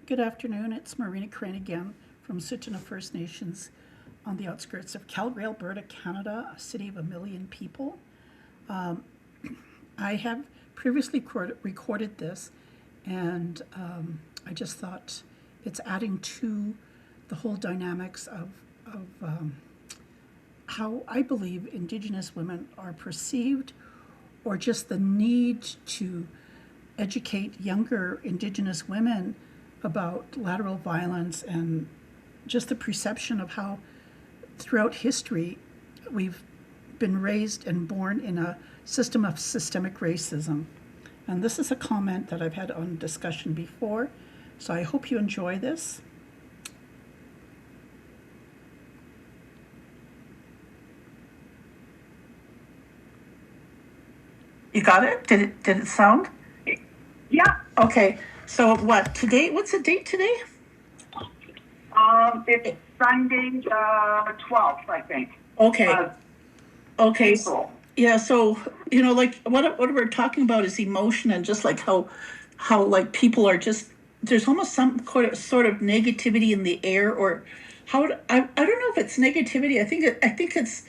Good afternoon. It's Marina Crane again from Suchana First Nations on the outskirts of Calgary, Alberta, Canada, a city of 1 million people. I have previously recorded this, and I just thought it's adding to the whole dynamics of how I believe Indigenous women are perceived, or just the need to educate younger Indigenous women about lateral violence and just the perception of how throughout history we've been raised and born in a system of systemic racism. And this is a comment that I've had on discussion before, so I hope you enjoy this. You got it? Did it sound? Yeah. Okay. So what today? What's the date today? It's Sunday, 12th, I think. Okay. Okay. April. Yeah. So like what we're talking about is emotion, and just like how like people are just, there's almost some sort of negativity in the air, or I don't know if it's negativity. I think it's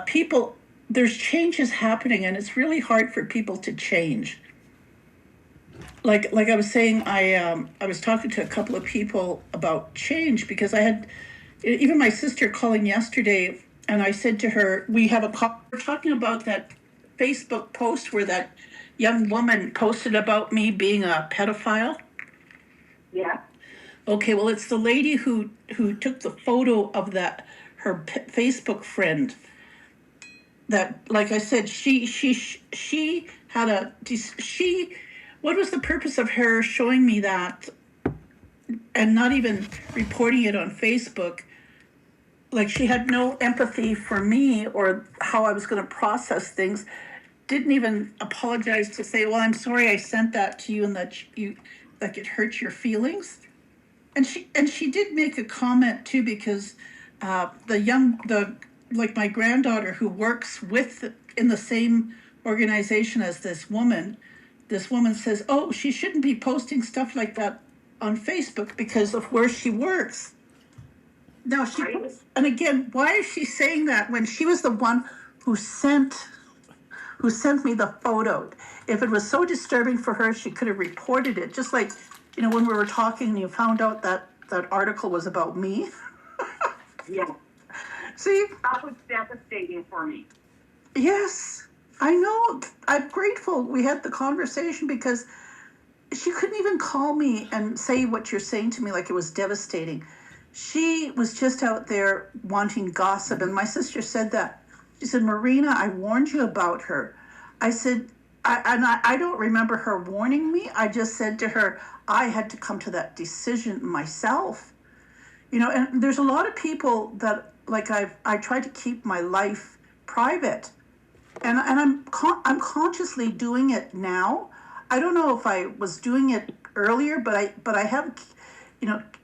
people. There's changes happening, and it's really hard for people to change. Like I was saying, I was talking to a couple of people about change, because I had even my sister calling yesterday, and I said to her, we're talking about that Facebook post where that young woman posted about me being a pedophile. Yeah. Okay, well, it's the lady who took the photo of her Facebook friend. That, like I said, she had what was the purpose of her showing me that and not even reporting it on Facebook? Like, she had no empathy for me or how I was going to process things. Didn't even apologize to say, well, I'm sorry I sent that to you and that it hurt your feelings. And she did make a comment too, because like my granddaughter, who works in the same organization as this woman says, oh, she shouldn't be posting stuff like that on Facebook because of where she works. Now and again, why is she saying that when she was the one who sent me the photo? If it was so disturbing for her, she could have reported it. Just like, when we were talking and you found out that article was about me. Yeah. See? That was devastating for me. Yes, I know. I'm grateful we had the conversation, because she couldn't even call me and say what you're saying to me, like it was devastating. She was just out there wanting gossip. And my sister said that. She said, Marina, I warned you about her. I said, I don't remember her warning me. I just said to her, I had to come to that decision myself. And there's a lot of people that, like, I try to keep my life private, and I'm consciously doing it now. I don't know if I was doing it earlier, but I have,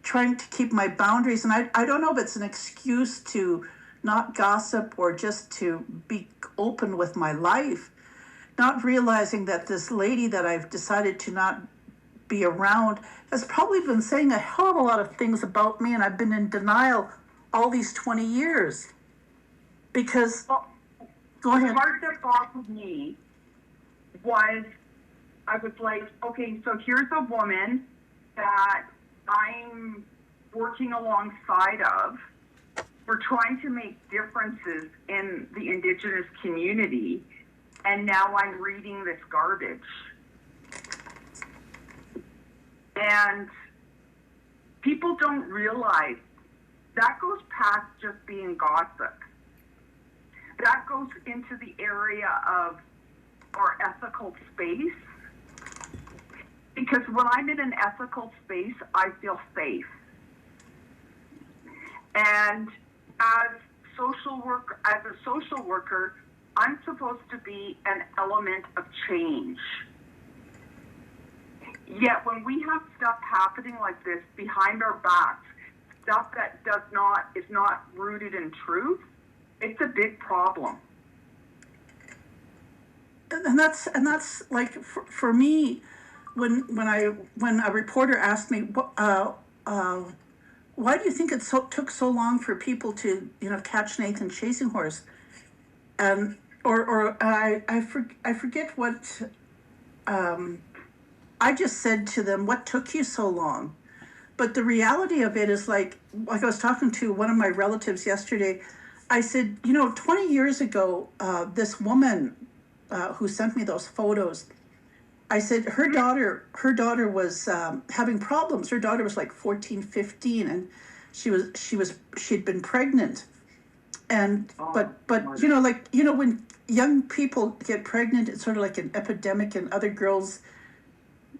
trying to keep my boundaries, and I don't know if it's an excuse to not gossip or just to be open with my life, not realizing that this lady that I've decided to not be around has probably been saying a hell of a lot of things about me, and I've been in denial all these 20 years. Because, go ahead. The part that bothered me was, I was like, okay, so here's a woman that I'm working alongside of. We're trying to make differences in the Indigenous community, and now I'm reading this garbage. And people don't realize that goes past just being gossip. That goes into the area of our ethical space. Because when I'm in an ethical space, I feel safe. And as a social worker, I'm supposed to be an element of change. Yet when we have stuff happening like this behind our backs, stuff that is not rooted in truth, it's a big problem. And that's like, for me, when a reporter asked me, why do you think took so long for people to catch Nathan chasing horse? And or I forget what I just said to them, what took you so long? But the reality of it is like I was talking to one of my relatives yesterday. I said, 20 years ago, this woman who sent me those photos, I said her daughter was having problems. Her daughter was like 14, 15, and she'd been pregnant. And but when young people get pregnant, it's sort of like an epidemic, and other girls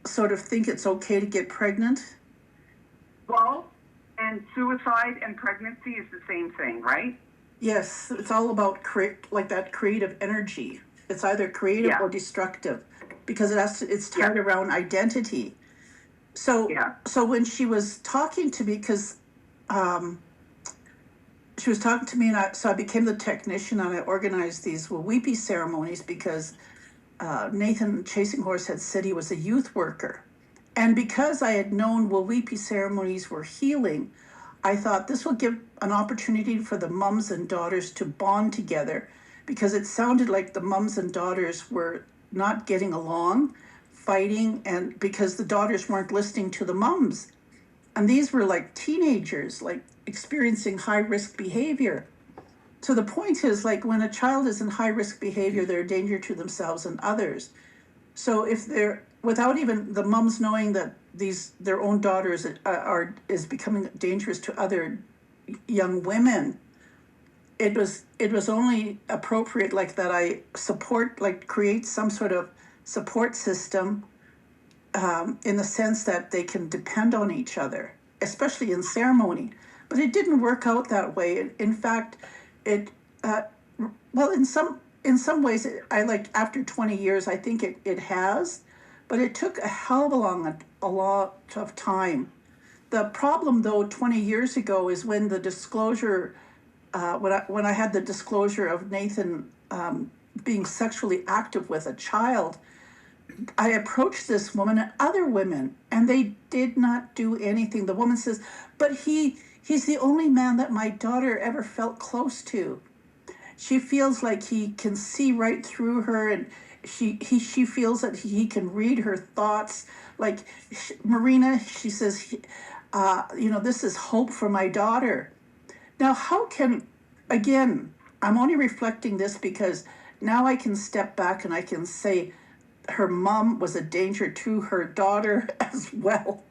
sort of think it's okay to get pregnant. Well, and suicide and pregnancy is the same thing, right? Yes, it's all about that creative energy. It's either creative or destructive, because it's tied around identity. So so when she was talking to me, because she was talking to me, and I became the technician, and I organized these weepy ceremonies because Nathan Chasing Horse had said he was a youth worker. And because I had known weepy ceremonies were healing, I thought this will give an opportunity for the mums and daughters to bond together, because it sounded like the mums and daughters were not getting along, fighting, and because the daughters weren't listening to the mums. And these were like teenagers, like experiencing high risk behavior. So the point is, like, when a child is in high risk behavior, they're a danger to themselves and others. So if they're, without even the mums knowing that their own daughters is becoming dangerous to other young women, it was only appropriate, like, that I create some sort of support system, in the sense that they can depend on each other, especially in ceremony. But it didn't work out that way. In fact, in some ways, after 20 years, I think it has, but it took a hell of a lot of time. The problem, though, 20 years ago is when the disclosure, when I had the disclosure of Nathan being sexually active with a child, I approached this woman and other women, and they did not do anything. The woman says, but he's the only man that my daughter ever felt close to. She feels like he can see right through her, and she feels that he can read her thoughts. Like, Marina, she says, this is hope for my daughter. Now, again, I'm only reflecting this because now I can step back and I can say her mom was a danger to her daughter as well,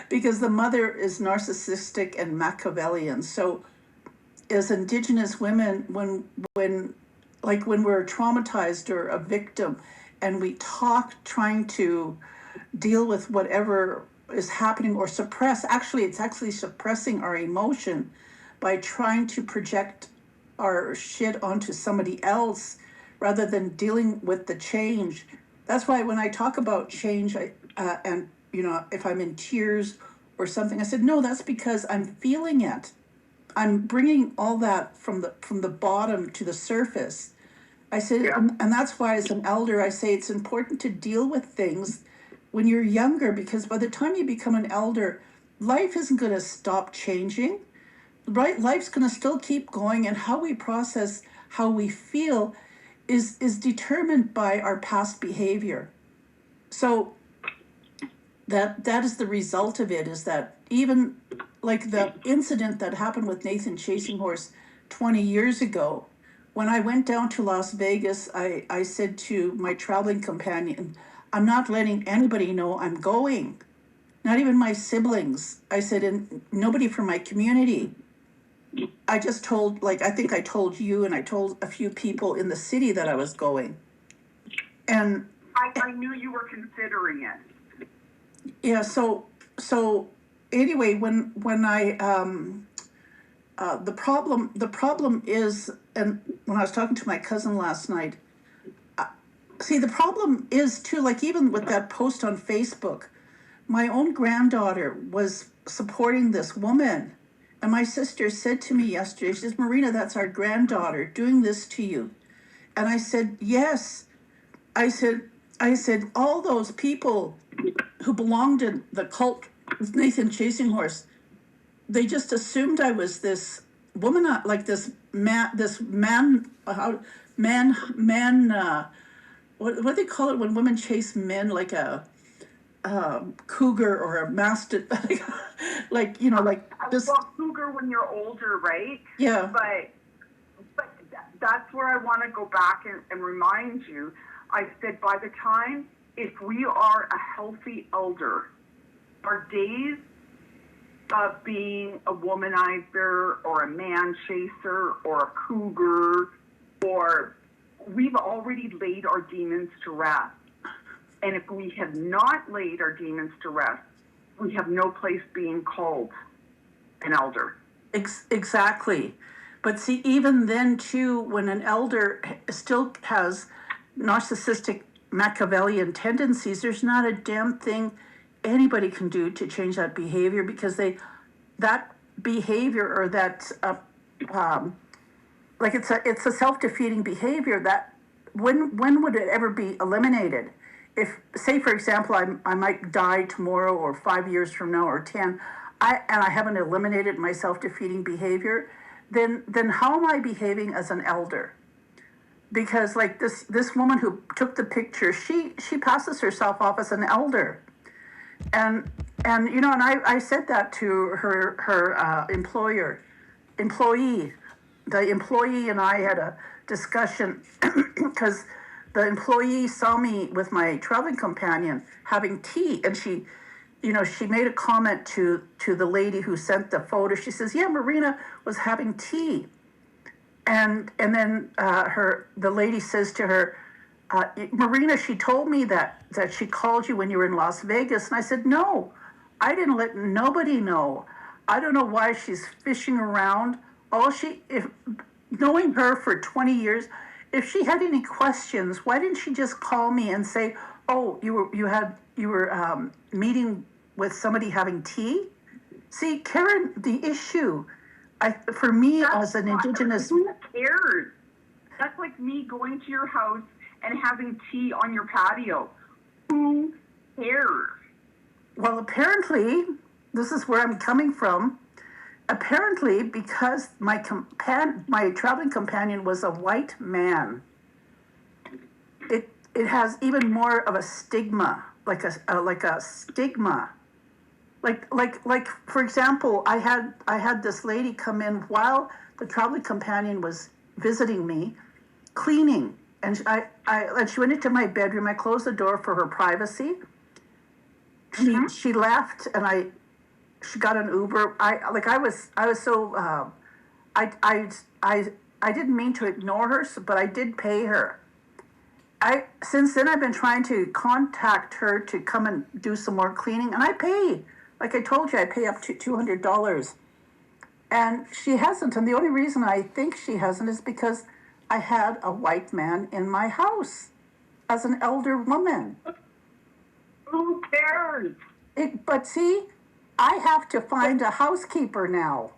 because the mother is narcissistic and Machiavellian. So as Indigenous women, when we're traumatized or a victim, and we talk trying to deal with whatever is happening or suppress, it's actually suppressing our emotion by trying to project our shit onto somebody else rather than dealing with the change. That's why when I talk about change, and if I'm in tears or something, I said, no, that's because I'm feeling it. I'm bringing all that from the bottom to the surface. I said, and that's why as an elder, I say it's important to deal with things when you're younger, because by the time you become an elder, life isn't going to stop changing, right? Life's going to still keep going, and how we process how we feel is determined by our past behavior. So that is the result of it, is that even like the incident that happened with Nathan Chasing Horse 20 years ago, when I went down to Las Vegas, I said to my traveling companion, I'm not letting anybody know I'm going, not even my siblings. I said, and nobody from my community. I just told, I think I told you, and I told a few people in the city that I was going. And I knew you were considering it. Yeah, so anyway, when I the problem is, and when I was talking to my cousin last night, see, the problem is too, like, even with that post on Facebook, my own granddaughter was supporting this woman, and my sister said to me yesterday, she says, Marina, that's our granddaughter doing this to you. And I said, yes. I said, all those people who belonged in the cult with Nathan Chasing Horse, they just assumed I was this woman, like this man, what do they call it when women chase men, like a cougar or a mastiff, like, you know, like this. Well, cougar when you're older, right? Yeah. But that's where I want to go back and remind you. I said, by the time, if we are a healthy elder, our days of being a womanizer or a man chaser or a cougar, or we've already laid our demons to rest. And if we have not laid our demons to rest, we have no place being called an elder. Exactly. But see, even then too, when an elder still has narcissistic Machiavellian tendencies, there's not a damn thing anybody can do to change that behavior, because that behavior, or that like it's a self-defeating behavior that when would it ever be eliminated? If, say for example, I might die tomorrow or 5 years from now or 10, and I haven't eliminated my self-defeating behavior, then how am I behaving as an elder? Because like this woman who took the picture, she passes herself off as an elder. And you know, and I said that to her employee. The employee and I had a discussion because the employee saw me with my traveling companion having tea, and she made a comment to the lady who sent the photo. She says, "Yeah, Marina was having tea," and then the lady says to her, "Marina, she told me that she called you when you were in Las Vegas." And I said, "No, I didn't let nobody know. I don't know why she's fishing around. If knowing her for 20 years, if she had any questions, why didn't she just call me and say, 'Oh, you were meeting with somebody having tea?'" See, Karen, the issue, for me as an Indigenous, who cares? That's like me going to your house and having tea on your patio. Who cares? Well, apparently, this is where I'm coming from. Apparently, because my traveling companion was a white man, it has even more of a stigma, like a stigma. Like for example, I had this lady come in while the traveling companion was visiting me, cleaning, and she went into my bedroom. I closed the door for her privacy. She left, and she got an Uber. I was so I didn't mean to ignore her, but I did pay her. Since then I've been trying to contact her to come and do some more cleaning, and I pay. Like I told you, I pay up to $200, and she hasn't. And the only reason I think she hasn't is because I had a white man in my house as an elder woman. Who cares? But see, I have to find a housekeeper now.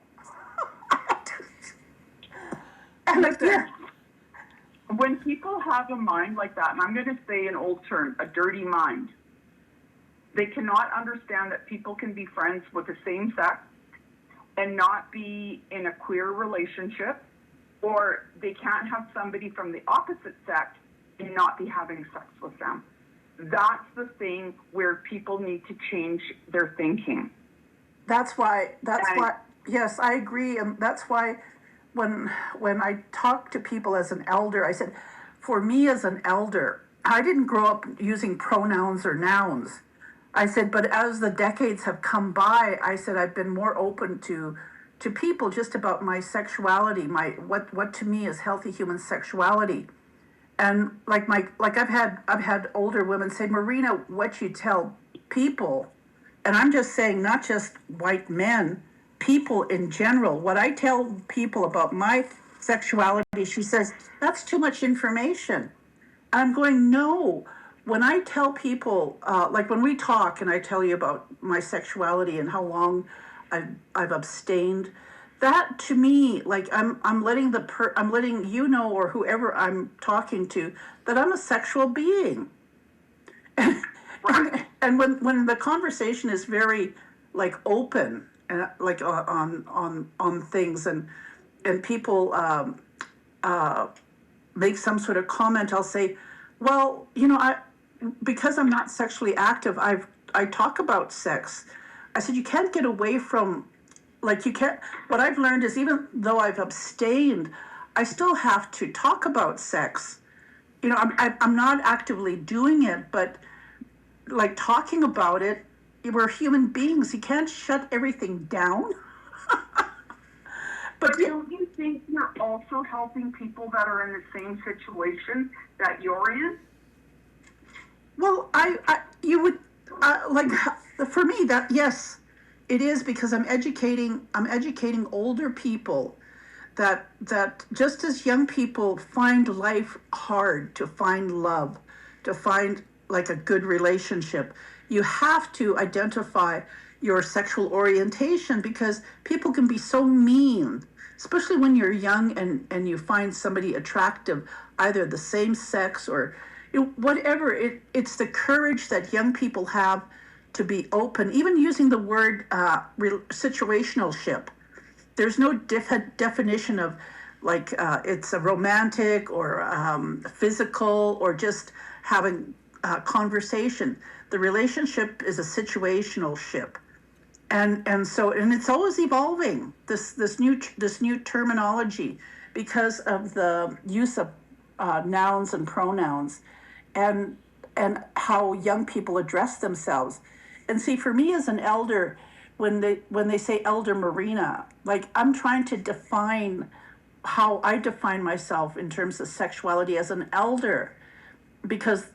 And listen, when people have a mind like that, and I'm going to say an old term, a dirty mind, they cannot understand that people can be friends with the same sex and not be in a queer relationship, or they can't have somebody from the opposite sex and not be having sex with them. That's the thing where people need to change their thinking. That's why, yes, I agree. And that's why when I talk to people as an elder, I said, for me as an elder, I didn't grow up using pronouns or nouns. I said, but as the decades have come by, I said, I've been more open to people just about my sexuality, what to me is healthy human sexuality. And I've had older women say, "Marina, what you tell people," and I'm just saying not just white men, people in general, what I tell people about my sexuality, she says, "That's too much information." And I'm going, no. When I tell people, like when we talk and I tell you about my sexuality and how long I've abstained, that to me, like I'm letting you know, or whoever I'm talking to, that I'm a sexual being. Right. And when the conversation is very like open and like on things, and people make some sort of comment, I'll say, well, because I'm not sexually active, I talk about sex. I said you can't get away from, like, you can't. What I've learned is, even though I've abstained, I still have to talk about sex. I'm not actively doing it, but like talking about it, we're human beings. You can't shut everything down. But don't you think you're also helping people that are in the same situation that you're in? Well, you would, like, for me, that, yes, it is, because I'm educating older people that just as young people find life hard, to find love, to find like a good relationship, you have to identify your sexual orientation, because people can be so mean, especially when you're young and you find somebody attractive, either the same sex or whatever. It's the courage that young people have to be open, even using the word situationalship. There's no definition of, like, it's a romantic or physical or just having a conversation. The relationship is a situational ship, and it's always evolving. This new terminology, because of the use of nouns and pronouns, and how young people address themselves. And see, for me as an elder, when they say Elder Marina, like, I'm trying to define how I define myself in terms of sexuality as an elder, because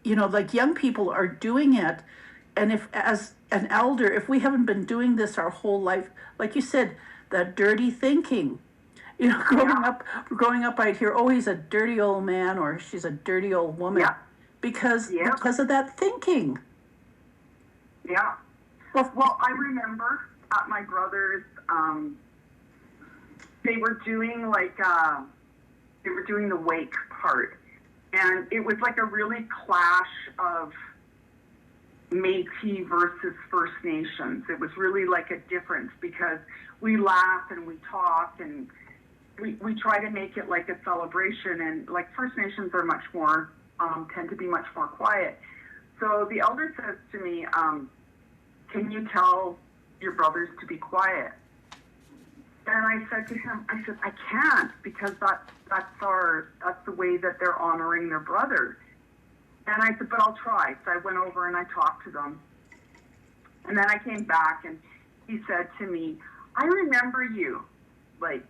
like, young people are doing it, and if, as an elder, if we haven't been doing this our whole life, like you said, that dirty thinking. Growing up, I'd hear, "Oh, he's a dirty old man," or "She's a dirty old woman," Yeah. because Yeah. because of that thinking. Yeah. Well, I remember at my brother's, they were doing the wake part, and it was like a really clash of Métis versus First Nations. It was really like a difference, because we laugh and we talk and we try to make it like a celebration, and like First Nations are much more, tend to be much more quiet. So the elder says to me, "Can you tell your brothers to be quiet?" And I said to him, I can't, because that's the way that they're honoring their brother. And I said, but I'll try. So I went over and I talked to them. And then I came back and he said to me, "I remember you like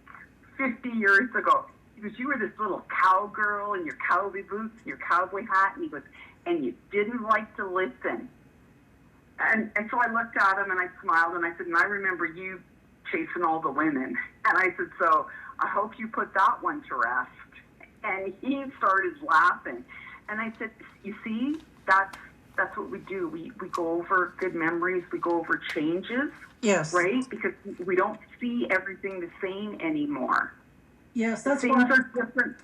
50 years ago." He goes, "You were this little cowgirl in your cowboy boots and your cowboy hat." And he goes, "And you didn't like to listen." And so I looked at him and I smiled and I said, "And I remember you chasing all the women." And I said, "So I hope you put that one to rest." And he started laughing. And I said, "You see, that's what we do. We go over good memories. We go over changes." Yes. Right? Because we don't see everything the same anymore. Yes, that's things are different.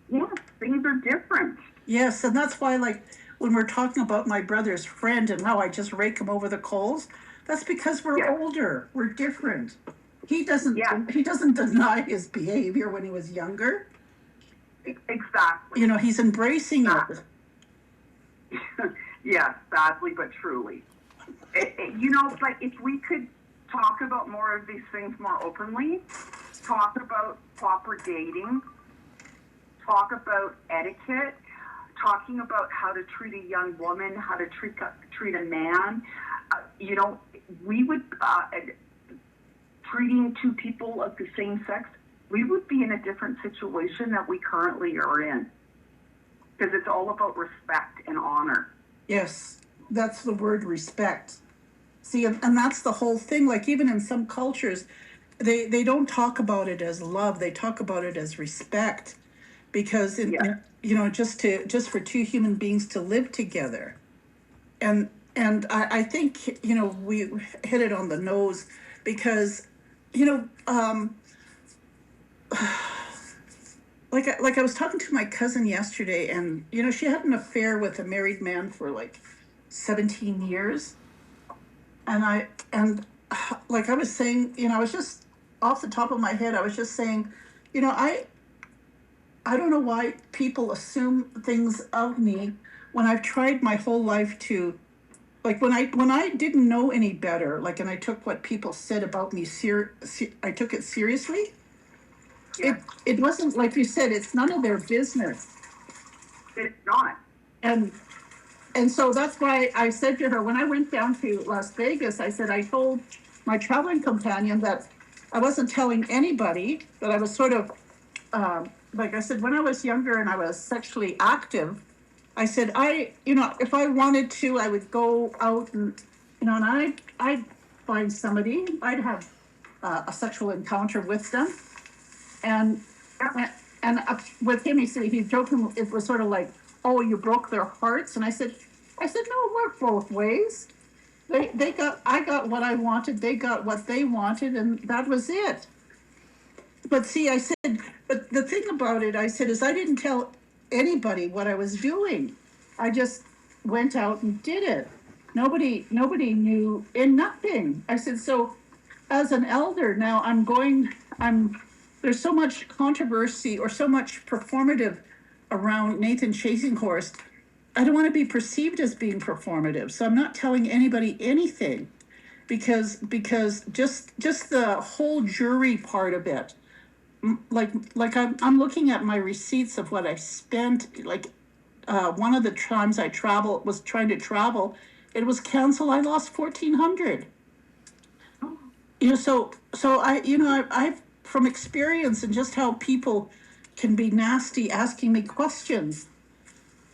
Yes, things are different. Yes, and that's why, like, when we're talking about my brother's friend and how I just rake him over the coals, that's because we're older. We're different. He doesn't deny his behavior when he was younger. Exactly. He's embracing it. Yes, sadly but truly. But if we could talk about more of these things more openly, talk about proper dating, talk about etiquette, talking about how to treat a young woman, how to treat a man, we would, treating two people of the same sex, we would be in a different situation that we currently are in, because it's all about respect and honor. Yes, that's the word, respect. See, and that's the whole thing. Like, even in some cultures, they don't talk about it as love. They talk about it as respect, because just for two human beings to live together. And I think we hit it on the nose, because like I was talking to my cousin yesterday, and she had an affair with a married man for like 17 years, and like I was saying, I was just off the top of my head, I was just saying, I don't know why people assume things of me when I've tried my whole life to, like, when I didn't know any better, like, and I took what people said about me I took it seriously. Yeah, It wasn't, like you said, it's none of their business. it's not. And so that's why I said to her when I went down to Las Vegas, I said I told my traveling companion that I wasn't telling anybody, that I was sort of, like I said, when I was younger and I was sexually active, I said if I wanted to, I would go out and, and I'd find somebody, I'd have a sexual encounter with them, and Yeah. and with him, he joked, it was sort of like, oh, you broke their hearts, and I said no, it worked both ways. I got what I wanted, they got what they wanted, and that was it. But see, I said, but the thing about it, I said, is I didn't tell anybody what I was doing. I just went out and did it. Nobody knew, and nothing. I said, so as an elder now, there's so much controversy or so much performative around Nathan Chasing Horse. I don't want to be perceived as being performative, so I'm not telling anybody anything, because just the whole jury part of it, like I'm looking at my receipts of what I spent. Like, one of the times I was trying to travel, it was canceled. I lost 1,400. So I've from experience and just how people can be nasty asking me questions,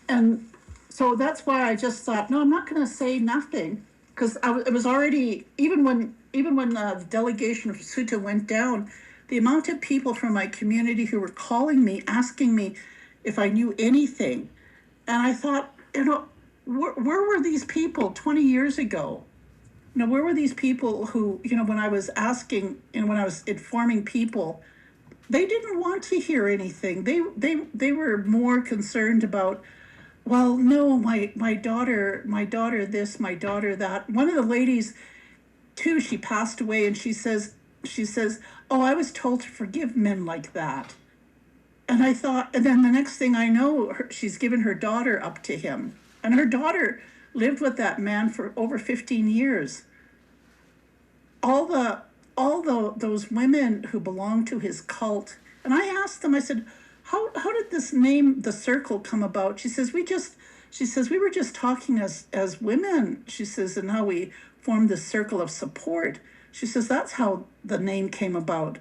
and so that's why I just thought, no, I'm not going to say nothing, because it was already, even when the delegation of Suta went down, the amount of people from my community who were calling me asking me if I knew anything, and I thought, where were these people 20 years ago? Where were these people who, when I was asking and when I was informing people, they didn't want to hear anything. They were more concerned about, well, no, my daughter this, my daughter that. One of the ladies too, she passed away, and she says, oh, I was told to forgive men like that. And I thought, and then the next thing I know, she's given her daughter up to him, and her daughter lived with that man for over 15 years. Those women who belonged to his cult, and I asked them, I said, how did this name, the circle, come about? She says we were just talking as women. She says, and how we formed this circle of support. She says that's how the name came about.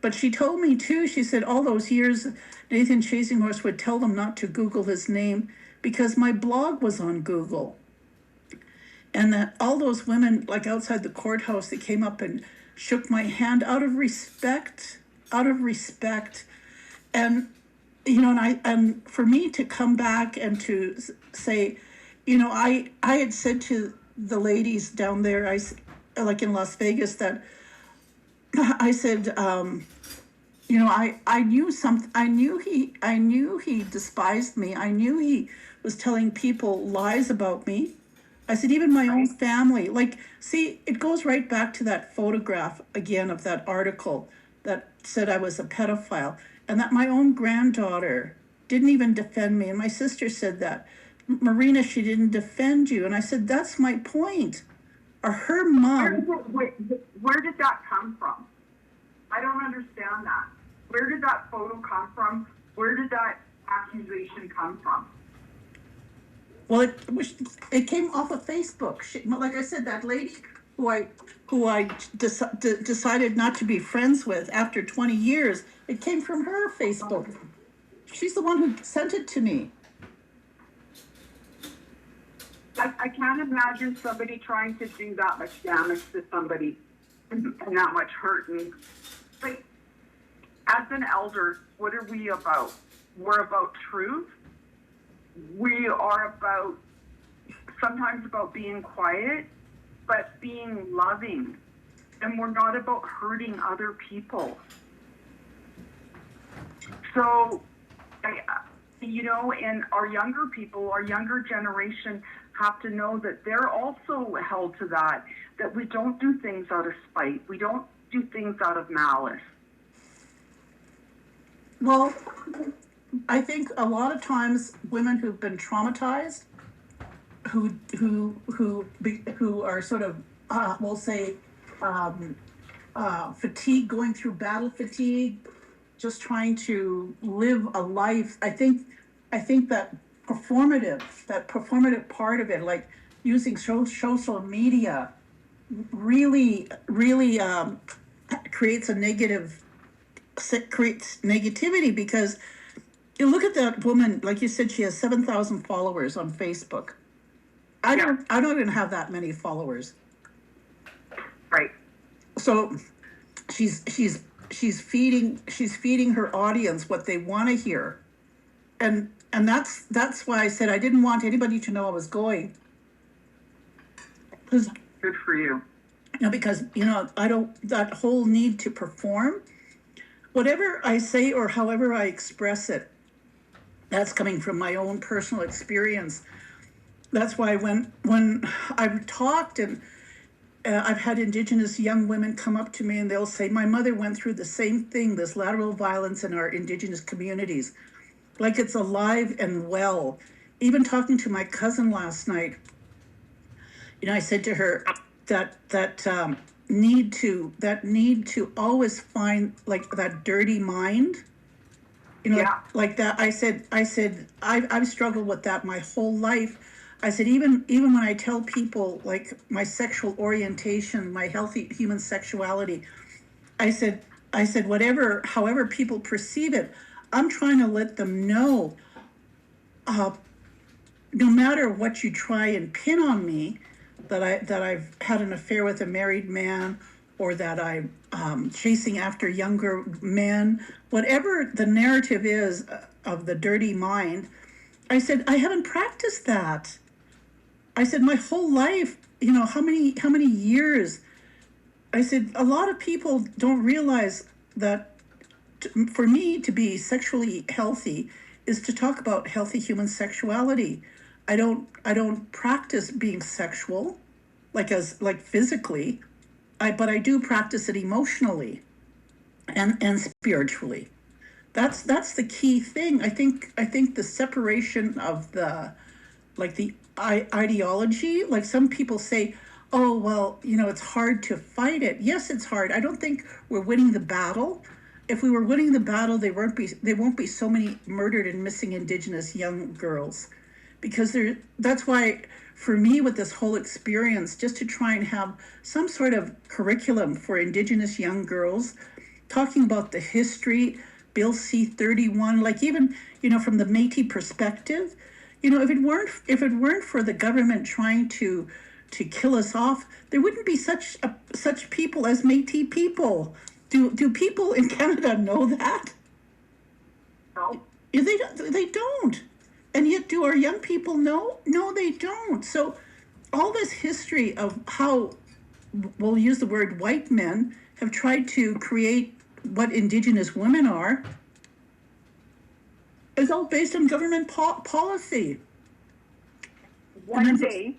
But she told me too, she said all those years Nathan Chasing Horse would tell them not to Google his name because my blog was on Google. And that all those women, like outside the courthouse, they came up and shook my hand out of respect, and and for me to come back and to say, I had said to the ladies down there, like in Las Vegas, that I said, I knew something. I knew he despised me. I knew he was telling people lies about me. I said, even my own family, like, see, it goes right back to that photograph again of that article that said I was a pedophile, and that my own granddaughter didn't even defend me. And my sister said that, Marina, she didn't defend you. And I said, that's my point. Or her mom. Where did that come from? I don't understand that. Where did that photo come from? Where did that accusation come from? Well, it came off of Facebook. Like I said, that lady who I decided not to be friends with after 20 years, it came from her Facebook. She's the one who sent it to me. I can't imagine somebody trying to do that much damage to somebody and that much hurt. And like, as an elder, what are we about? We're about truth. We are sometimes about being quiet, but being loving. And we're not about hurting other people. So, and our younger people, our younger generation have to know that they're also held to that we don't do things out of spite. We don't do things out of malice. Well, I think a lot of times women who've been traumatized, who are sort of, we'll say, fatigue, going through battle fatigue, just trying to live a life. I think that performative part of it, like using social media, really creates negativity, because you look at that woman, like you said, she has 7,000 followers on Facebook. I don't even have that many followers. Right. So she's feeding her audience what they want to hear. And that's why I said I didn't want anybody to know I was going. Good for you. Because I don't, that whole need to perform, whatever I say or however I express it, that's coming from my own personal experience. That's why when I've talked and I've had Indigenous young women come up to me and they'll say, my mother went through the same thing, this lateral violence in our Indigenous communities. Like it's alive and well. Even talking to my cousin last night, I said to her that need to always find like that dirty mind, like that. I said I've struggled with that my whole life. I said, even when I tell people like my sexual orientation, my healthy human sexuality, I said, however people perceive it, I'm trying to let them know, no matter what you try and pin on me, that I've had an affair with a married man, or that I'm chasing after younger men, whatever the narrative is of the dirty mind, I said, I haven't practiced that. I said, my whole life, how many years? I said, a lot of people don't realize that for me to be sexually healthy is to talk about healthy human sexuality. I don't practice being sexual, like physically, but I do practice it emotionally and spiritually. That's the key thing. I think the separation of the ideology, like some people say, oh well, it's hard to fight it. Yes, it's hard. I don't think we're winning the battle. If we were winning the battle, there won't be so many murdered and missing Indigenous young girls, because that's why for me with this whole experience, just to try and have some sort of curriculum for Indigenous young girls, talking about the history, Bill C-31, like even from the Métis perspective, if it weren't for the government trying to kill us off, there wouldn't be such people as Métis people. Do people in Canada know that? No. They don't. And yet, do our young people know? No, they don't. So all this history of how, we'll use the word white men, have tried to create what Indigenous women are, is all based on government policy. One day,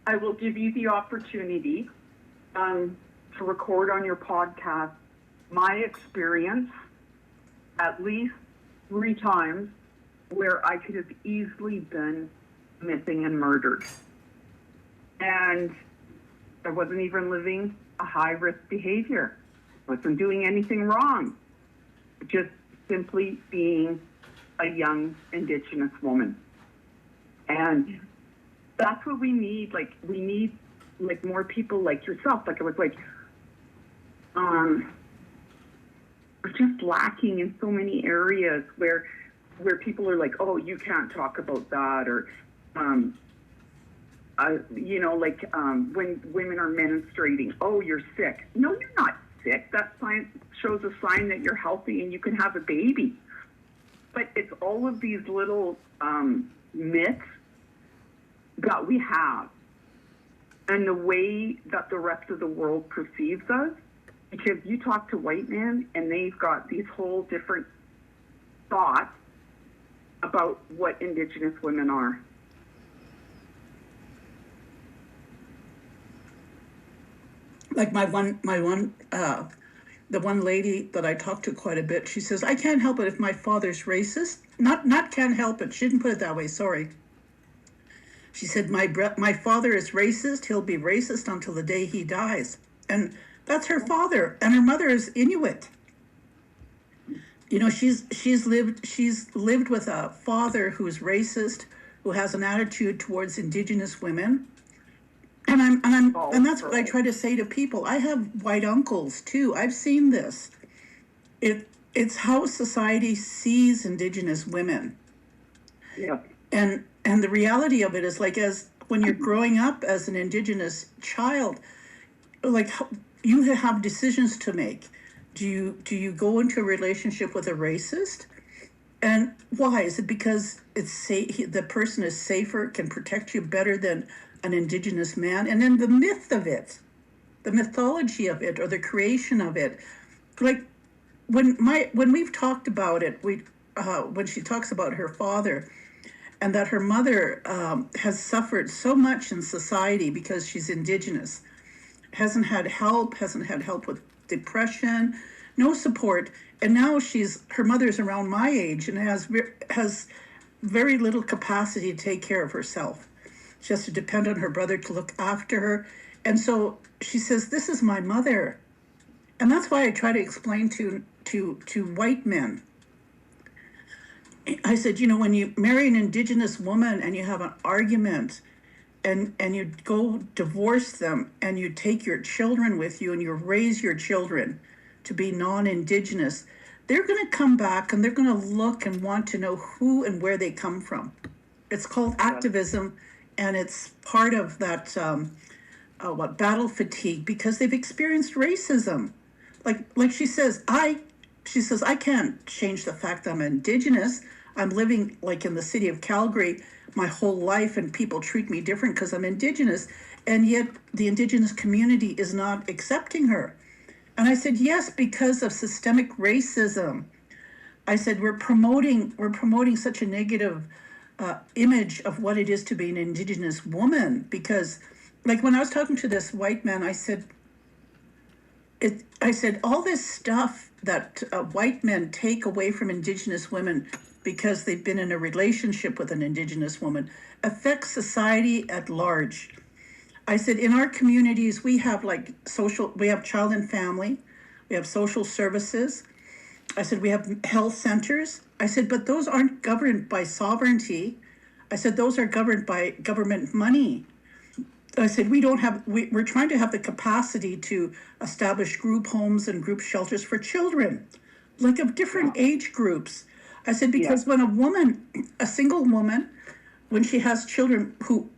I will give you the opportunity to record on your podcast my experience at least 3 times where I could have easily been missing and murdered. And I wasn't even living a high-risk behavior. I wasn't doing anything wrong. Just simply being a young Indigenous woman. And that's what we need. Like, we need like more people like yourself. Like, it was like, we're just lacking in so many areas where people are like, oh, you can't talk about that, or when women are menstruating, oh, you're sick. No, you're not sick. That sign shows a sign that you're healthy and you can have a baby. But it's all of these little myths that we have, and the way that the rest of the world perceives us. Because you talk to white men and they've got these whole different thought about what Indigenous women are. Like the one lady that I talked to quite a bit, she says, I can't help it if my father's racist. Not can't help it. She didn't put it that way. Sorry. She said, my father is racist. He'll be racist until the day he dies. And that's her father. And her mother is Inuit. You know, she's lived with a father who's racist, who has an attitude towards Indigenous women. And that's what I try to say to people. I have white uncles too. I've seen this. It's how society sees Indigenous women. Yeah. And the reality of it is, like, as when you're growing up as an Indigenous child, like, you have decisions to make. Do you go into a relationship with a racist? And why? Is it because the person is safer, can protect you better than an Indigenous man? And then the myth of it, the mythology of it, or the creation of it. Like, when we've talked about it, when she talks about her father, and that her mother has suffered so much in society because she's Indigenous, hasn't had help with depression, no support, and now her mother's around my age and has very little capacity to take care of herself. She has to depend on her brother to look after her, and so she says, "This is my mother," and that's why I try to explain to white men. I said, you know, when you marry an Indigenous woman and you have an argument, and you go divorce them, and you take your children with you and you raise your children to be non-Indigenous, they're going to come back and they're going to look and want to know who and where they come from. It's called activism, and it's part of that battle fatigue, because they've experienced racism. Like she says, I can't change the fact that I'm Indigenous. I'm living like in the city of Calgary my whole life, and people treat me different because I'm Indigenous, and yet the Indigenous community is not accepting her. And I said, yes, because of systemic racism. I said, we're promoting such a negative image of what it is to be an Indigenous woman, because, like, when I was talking to this white man, I said all this stuff that white men take away from Indigenous women because they've been in a relationship with an Indigenous woman affects society at large. I said, in our communities, we have we have child and family, we have social services. I said, we have health centers. I said, but those aren't governed by sovereignty. I said, those are governed by government money. I said, we're trying to have the capacity to establish group homes and group shelters for children, like of different age groups. I said, because when a single woman, when she has children,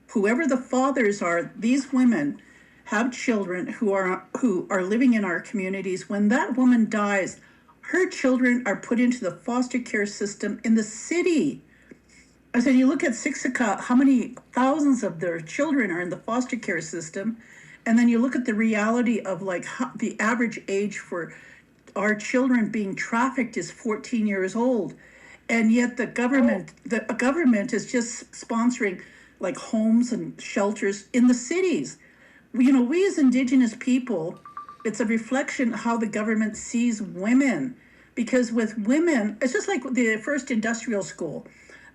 whoever the fathers are, these women have children who are living in our communities. When that woman dies, her children are put into the foster care system in the city. I said, you look at Siksika, how many thousands of their children are in the foster care system, and then you look at the reality of the average age for our children being trafficked is 14 years old, and yet the government is just sponsoring like homes and shelters in the cities. You know, we as Indigenous people, it's a reflection of how the government sees women, because with women, it's just like the first industrial school.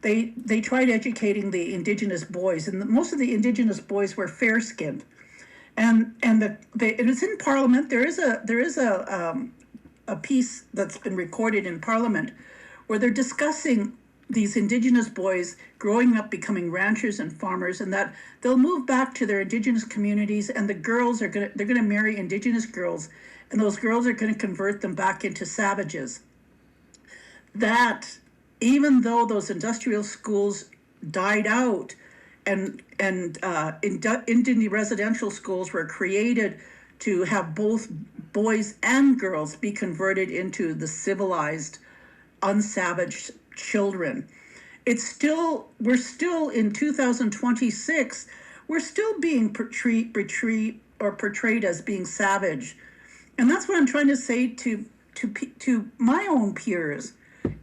They tried educating the Indigenous boys, and most of the Indigenous boys were fair-skinned, and it was in Parliament. There is a piece that's been recorded in Parliament where they're discussing these Indigenous boys growing up, becoming ranchers and farmers, and that they'll move back to their Indigenous communities, and the girls they're gonna marry Indigenous girls, and those girls are gonna convert them back into savages. That, even though those industrial schools died out, and Indian residential schools were created to have both boys and girls be converted into the civilized, unsavaged children. We're still in 2026, we're still being portrayed as being savage. And that's what I'm trying to say to my own peers.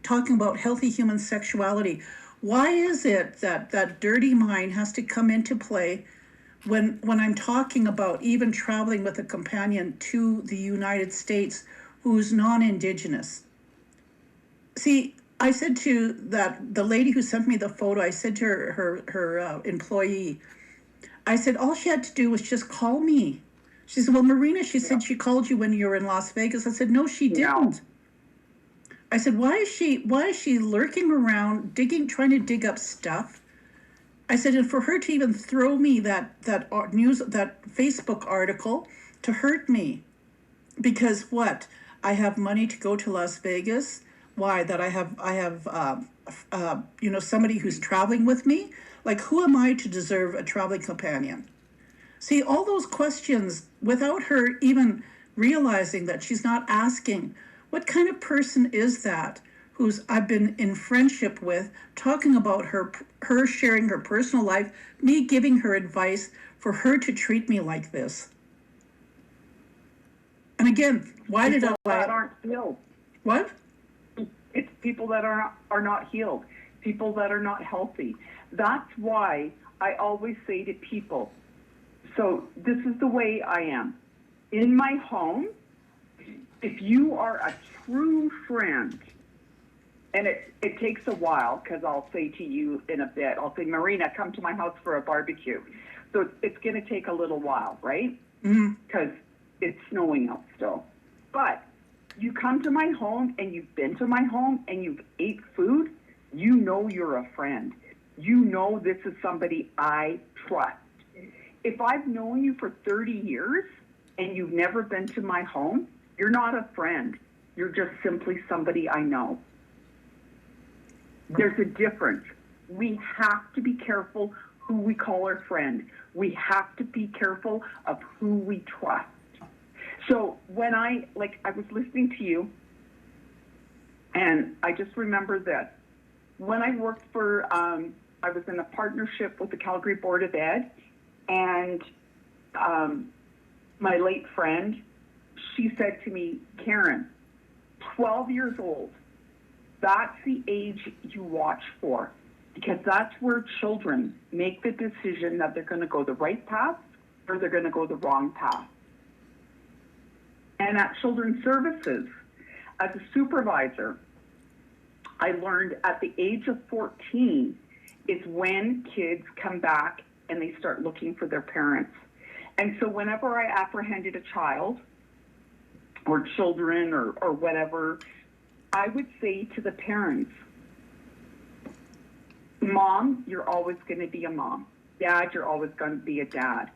talking about healthy human sexuality. Why is it that that dirty mind has to come into play when I'm talking about even traveling with a companion to the United States who's non-Indigenous? See, I said to that the lady who sent me the photo, I said to her employee, I said all she had to do was just call me. She said, "Well, Marina," she said, "she called you when you were in Las Vegas." I said, "No, she didn't." I said, why is she lurking around, trying to dig up stuff? I said, and for her to even throw me that Facebook article to hurt me, because what? I have money to go to Las Vegas. Why? That I have somebody who's traveling with me. Like, who am I to deserve a traveling companion? See, all those questions without her even realizing that she's not asking, what kind of person is that who's I've been in friendship with, talking about her sharing her personal life, me giving her advice, for her to treat me like this? And again, why people did that aren't healed? What? It's people that are not healed, people that are not healthy. That's why I always say to people, so this is the way I am. In my home, if you are a true friend, and it takes a while, because I'll say to you in a bit, I'll say, Marina, come to my house for a barbecue. So it's going to take a little while, right? Because it's snowing out still. But you come to my home and you've been to my home and you've ate food, you know you're a friend. You know this is somebody I trust. If I've known you for 30 years and you've never been to my home, you're not a friend. You're just simply somebody I know. There's a difference. We have to be careful who we call our friend. We have to be careful of who we trust. So when I was listening to you, and I just remember this. When I worked for, I was in a partnership with the Calgary Board of Ed, and my late friend, she said to me, Karen, 12 years old, that's the age you watch for, because that's where children make the decision that they're going to go the right path or they're going to go the wrong path. And at Children's Services, as a supervisor, I learned at the age of 14 is when kids come back and they start looking for their parents. And so whenever I apprehended a child or children or whatever, I would say to the parents, Mom, you're always going to be a mom. Dad, you're always going to be a dad.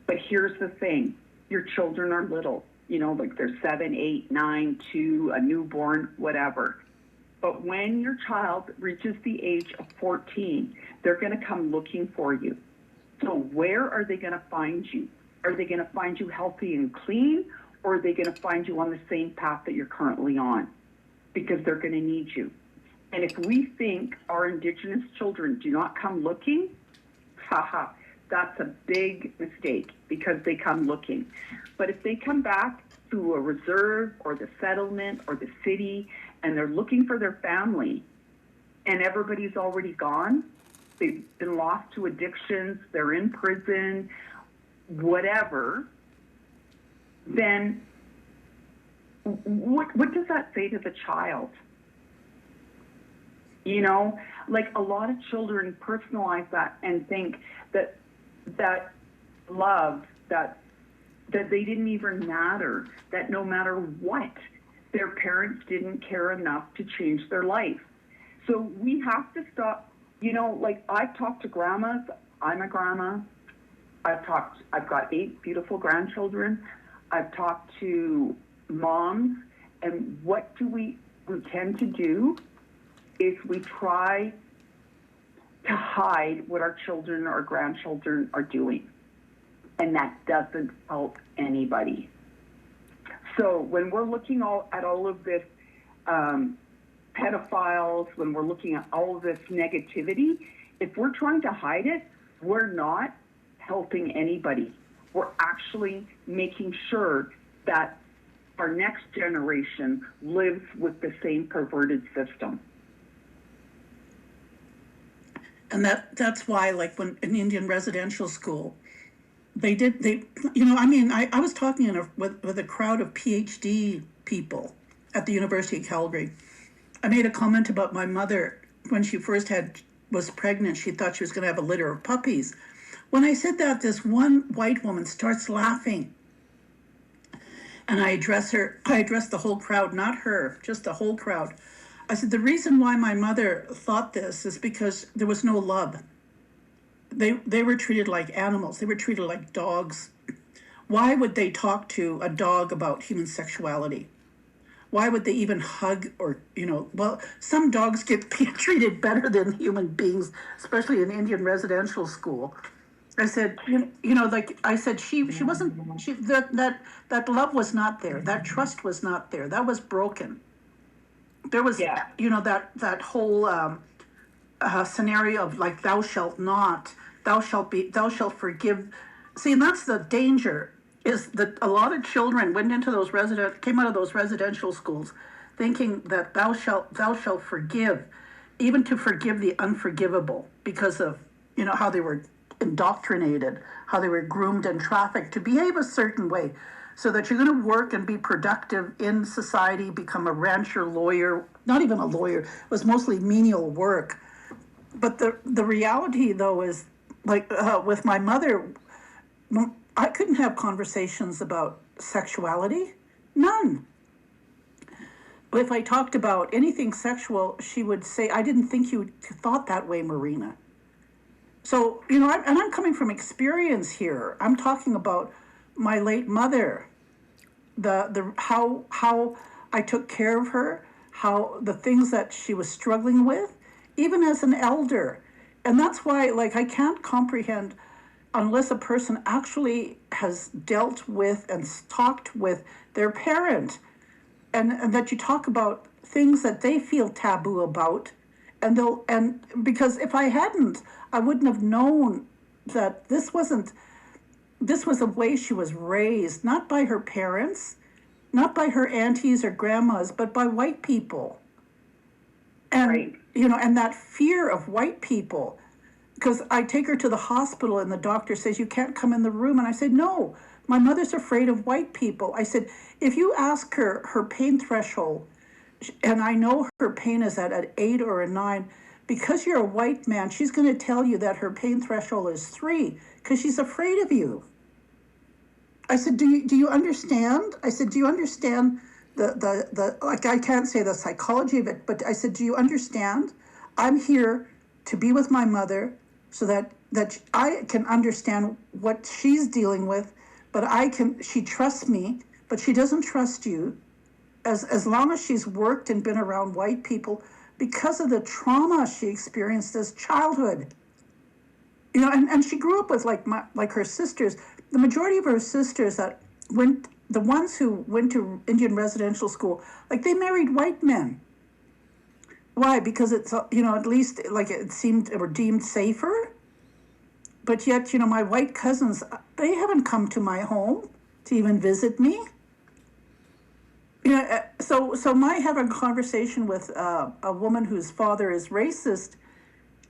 But here's the thing, your children are little, like they're 7, 8, 9, 2, a newborn, whatever. But when your child reaches the age of 14, they're going to come looking for you. So where are they going to find you? Are they going to find you healthy and clean, or are they going to find you on the same path that you're currently on? Because they're going to need you. And if we think our Indigenous children do not come looking, that's a big mistake, because they come looking. But if they come back through a reserve or the settlement or the city and they're looking for their family and everybody's already gone, they've been lost to addictions, they're in prison, whatever, then what does that say to the child? Like a lot of children personalize that and think that love, that they didn't even matter, that no matter what, their parents didn't care enough to change their life. So we have to stop, like I've talked to grandmas, I'm a grandma, I've got 8 beautiful grandchildren, I've talked to moms, and what we tend to do is we try to hide what our children or grandchildren are doing. And that doesn't help anybody. So when we're looking at all of this pedophiles, when we're looking at all of this negativity, if we're trying to hide it, we're not helping anybody. We're actually making sure that our next generation lives with the same perverted system. And that's why, like, when in Indian residential school, I was talking with a crowd of PhD people at the University of Calgary. I made a comment about my mother when she first was pregnant. She thought she was going to have a litter of puppies. When I said that, this one white woman starts laughing. And I addressed the whole crowd, not her, just the whole crowd. I said, the reason why my mother thought this is because there was no love. They were treated like animals. They were treated like dogs. Why would they talk to a dog about human sexuality? Why would they even hug or, well, some dogs get treated better than human beings, especially in Indian residential school. I said, that love was not there. That trust was not there. That was broken. There was, that whole scenario of like, thou shalt not, thou shalt forgive. See, and that's the danger, is that a lot of children came out of those residential schools thinking that thou shalt forgive, even to forgive the unforgivable, because of, how they were indoctrinated, how they were groomed and trafficked to behave a certain way, so that you're going to work and be productive in society, become a rancher, lawyer, not even a lawyer, it was mostly menial work. But the reality, though, is like with my mother, I couldn't have conversations about sexuality, none. If I talked about anything sexual, she would say, I didn't think you thought that way, Marina. So, I'm coming from experience here. I'm talking about my late mother, how I took care of her, how the things that she was struggling with, even as an elder. And that's why, like, I can't comprehend unless a person actually has dealt with and talked with their parent, and that you talk about things that they feel taboo about, and because if I hadn't, I wouldn't have known that this was a way she was raised, not by her parents, not by her aunties or grandmas, but by white people. And, right. And that fear of white people, because I take her to the hospital and the doctor says, you can't come in the room. And I said, no, my mother's afraid of white people. I said, if you ask her pain threshold, and I know her pain is at an 8 or a 9, because you're a white man, she's going to tell you that her pain threshold is 3 because she's afraid of you. I said, do you understand? I said, do you understand the like, I can't say the psychology of it, but I said, do you understand? I'm here to be with my mother so that I can understand what she's dealing with, but she trusts me, but she doesn't trust you. As long as she's worked and been around white people, because of the trauma she experienced as childhood. And she grew up with like her sisters. The majority of her sisters the ones who went to Indian residential school, like, they married white men. Why? Because it's, at least, like, it seemed or deemed safer. But yet, my white cousins, they haven't come to my home to even visit me. So my having a conversation with a woman whose father is racist,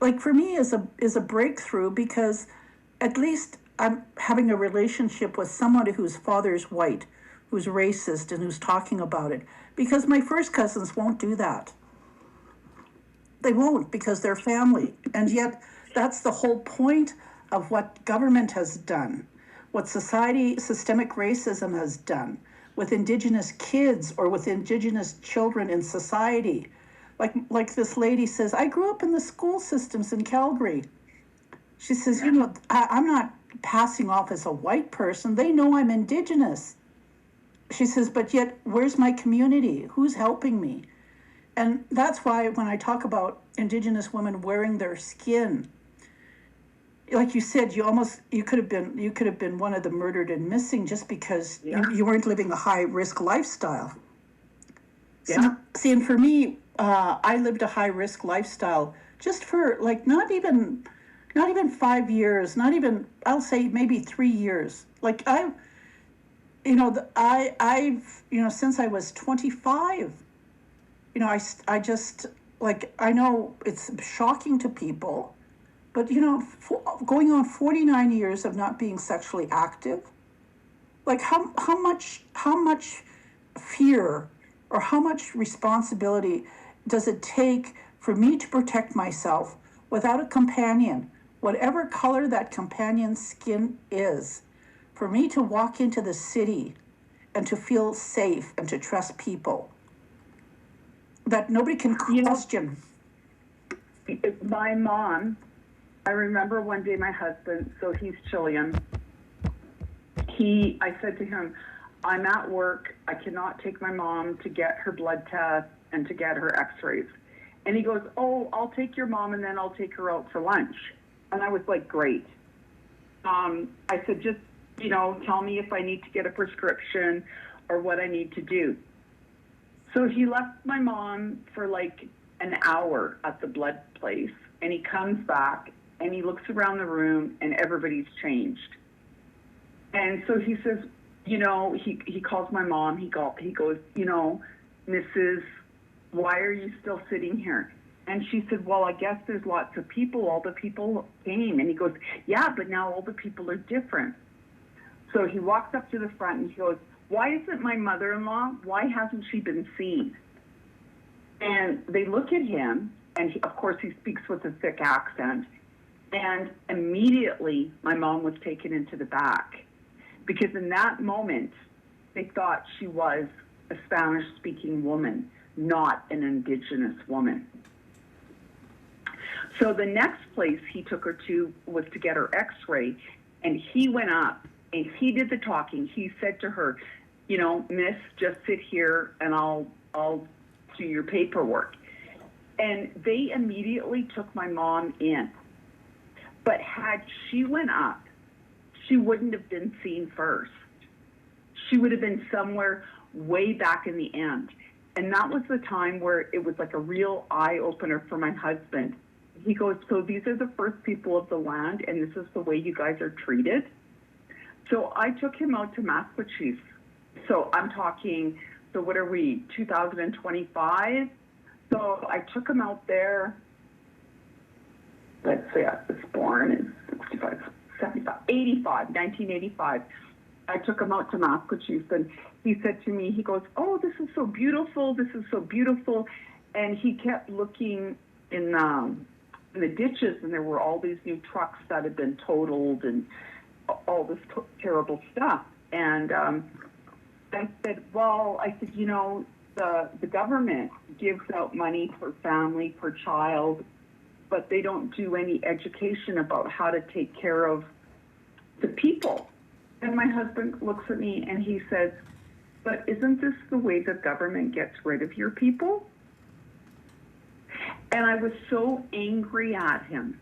like, for me is a breakthrough, because at least I'm having a relationship with someone whose father is white, who's racist, and who's talking about it. Because my first cousins won't do that. They won't, because they're family. And yet that's the whole point of what government has done, what systemic racism has done with Indigenous kids or with Indigenous children in society. Like this lady says, I grew up in the school systems in Calgary. She says, I'm not passing off as a white person. They know I'm Indigenous. She says, but yet, where's my community? Who's helping me? And that's why when I talk about Indigenous women wearing their skin, like you said, you could have been one of the murdered and missing just because you weren't living a high risk lifestyle. Yeah. See, and for me, I lived a high risk lifestyle just for like not even 5 years, not even, I'll say maybe 3 years. Like I've, since I was 25, I just, like, I know it's shocking to people, but, going on 49 years of not being sexually active, like, how much fear or how much responsibility does it take for me to protect myself without a companion, whatever color that companion's skin is, for me to walk into the city and to feel safe and to trust people that nobody can question. My mom, I remember one day my husband, so he's Chilean, I said to him, I'm at work, I cannot take my mom to get her blood test and to get her x-rays. And he goes, oh, I'll take your mom and then I'll take her out for lunch. And I was like, great. I said, just, tell me if I need to get a prescription or what I need to do. So he left my mom for like an hour at the blood place, and he comes back and he looks around the room and everybody's changed. And so he says, he calls my mom, he goes, Mrs., why are you still sitting here? And she said, well, I guess there's lots of people, all the people came. And he goes, yeah, but now all the people are different. So he walks up to the front and he goes, why isn't my mother-in-law, why hasn't she been seen? And they look at him, and of course he speaks with a thick accent, and immediately my mom was taken into the back, because in that moment they thought she was a Spanish-speaking woman, not an Indigenous woman. So the next place he took her to was to get her x-ray, and he went up and he did the talking. He said to her, miss, just sit here and I'll do your paperwork. And they immediately took my mom in. But had she went up, she wouldn't have been seen first. She would have been somewhere way back in the end. And that was the time where it was like a real eye-opener for my husband. He goes, so these are the first people of the land, and this is the way you guys are treated? So I took him out to Massachusetts. So I'm talking, so what are we, 2025? So I took him out there. Let's say I was born in 65, 75, 85, 1985. I took him out to Massachusetts, and he said to me, he goes, oh, this is so beautiful, this is so beautiful. And he kept looking in the ditches, and there were all these new trucks that had been totaled and all this terrible stuff. And I said, the government gives out money per family, per child, but they don't do any education about how to take care of the people. And my husband looks at me and he says, but isn't this the way the government gets rid of your people? And I was so angry at him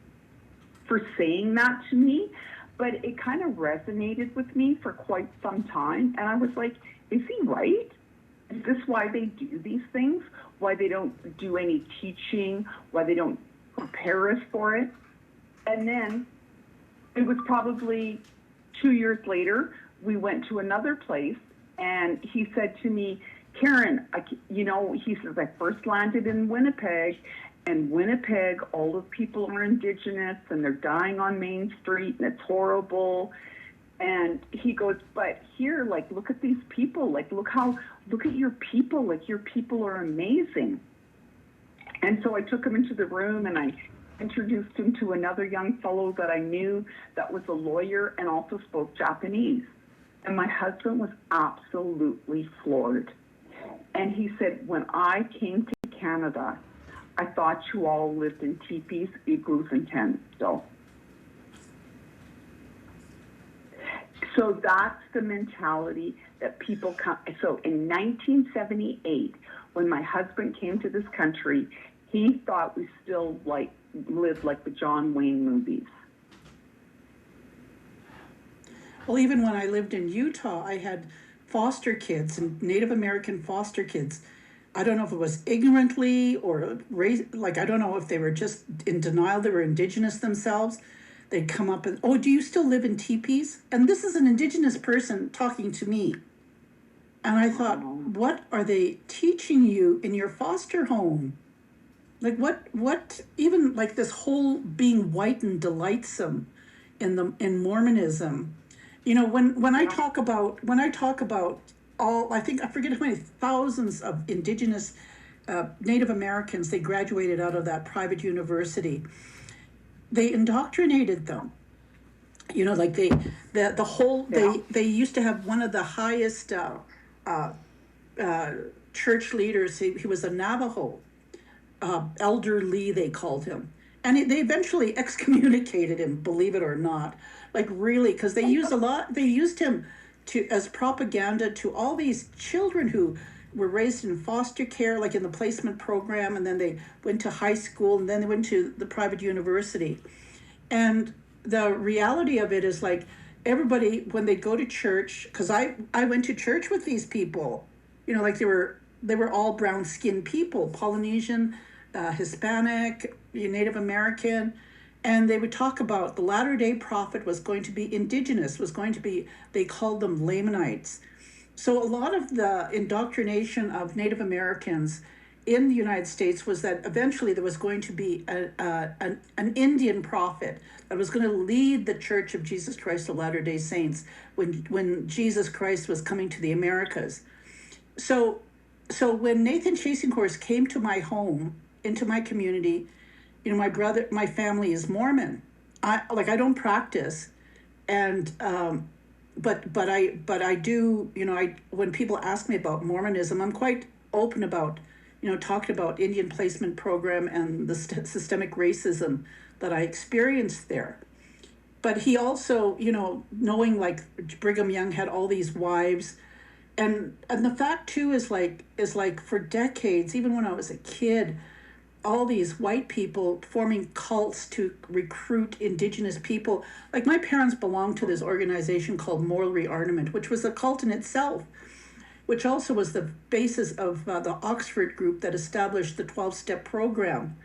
for saying that to me, but it kind of resonated with me for quite some time. And I was like, is he right? Is this why they do these things? Why they don't do any teaching? Why they don't prepare us for it? And then it was probably 2 years later, we went to another place, and he said to me, Karen, he says, I first landed in Winnipeg, and Winnipeg, all the people are Indigenous, and they're dying on Main Street, and it's horrible. And he goes, but here, like, look at these people, like, look at your people, like, your people are amazing. And so I took him into the room, and I introduced him to another young fellow that I knew that was a lawyer and also spoke Japanese. And my husband was absolutely floored. And he said, when I came to Canada, I thought you all lived in teepees, igloos, and tents still. So that's the mentality that people come. So in 1978, when my husband came to this country, he thought we still lived like the John Wayne movies. Well, even when I lived in Utah, I had foster kids and Native American foster kids. I don't know if it was ignorantly or raised, I don't know if they were just in denial, they were Indigenous themselves. They'd come up and, oh, do you still live in teepees? And this is an Indigenous person talking to me. And I thought, what are they teaching you in your foster home? Like what even like this whole being white and delightsome in Mormonism. When I talk about all, I think I forget how many thousands of Indigenous Native Americans they graduated out of that private university. They indoctrinated them. Like the whole they used to have one of the highest church leaders. He was a Navajo. Elder Lee, they called him. And they eventually excommunicated him, believe it or not. Like really, because they used him as propaganda to all these children who were raised in foster care, like in the placement program, and then they went to high school, and then they went to the private university. And the reality of it is like everybody, when they go to church, because I went to church with these people, like they were all brown skinned people, Polynesian, Hispanic, Native American, and they would talk about the Latter-day Prophet was going to be indigenous, they called them Lamanites. So a lot of the indoctrination of Native Americans in the United States was that eventually there was going to be an Indian prophet that was going to lead the Church of Jesus Christ of Latter-day Saints when Jesus Christ was coming to the Americas. So when Nathan Chasing Horse came to my home, into my community, my family is Mormon. I don't practice, and but I do. When people ask me about Mormonism, I'm quite open about talking about Indian placement program and the systemic racism that I experienced there. But he also, knowing like Brigham Young had all these wives. And the fact too is like for decades, even when I was a kid, all these white people forming cults to recruit Indigenous people. Like my parents belonged to this organization called Moral Rearmament, which was a cult in itself, which also was the basis of the Oxford group that established the 12-step program.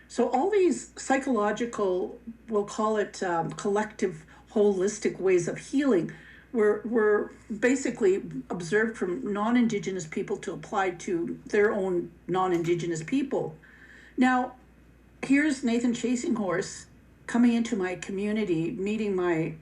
So all these psychological, we'll call it collective, holistic ways of healing were basically observed from non-Indigenous people to apply to their own non-Indigenous people. Now, here's Nathan Chasing Horse coming into my community, meeting my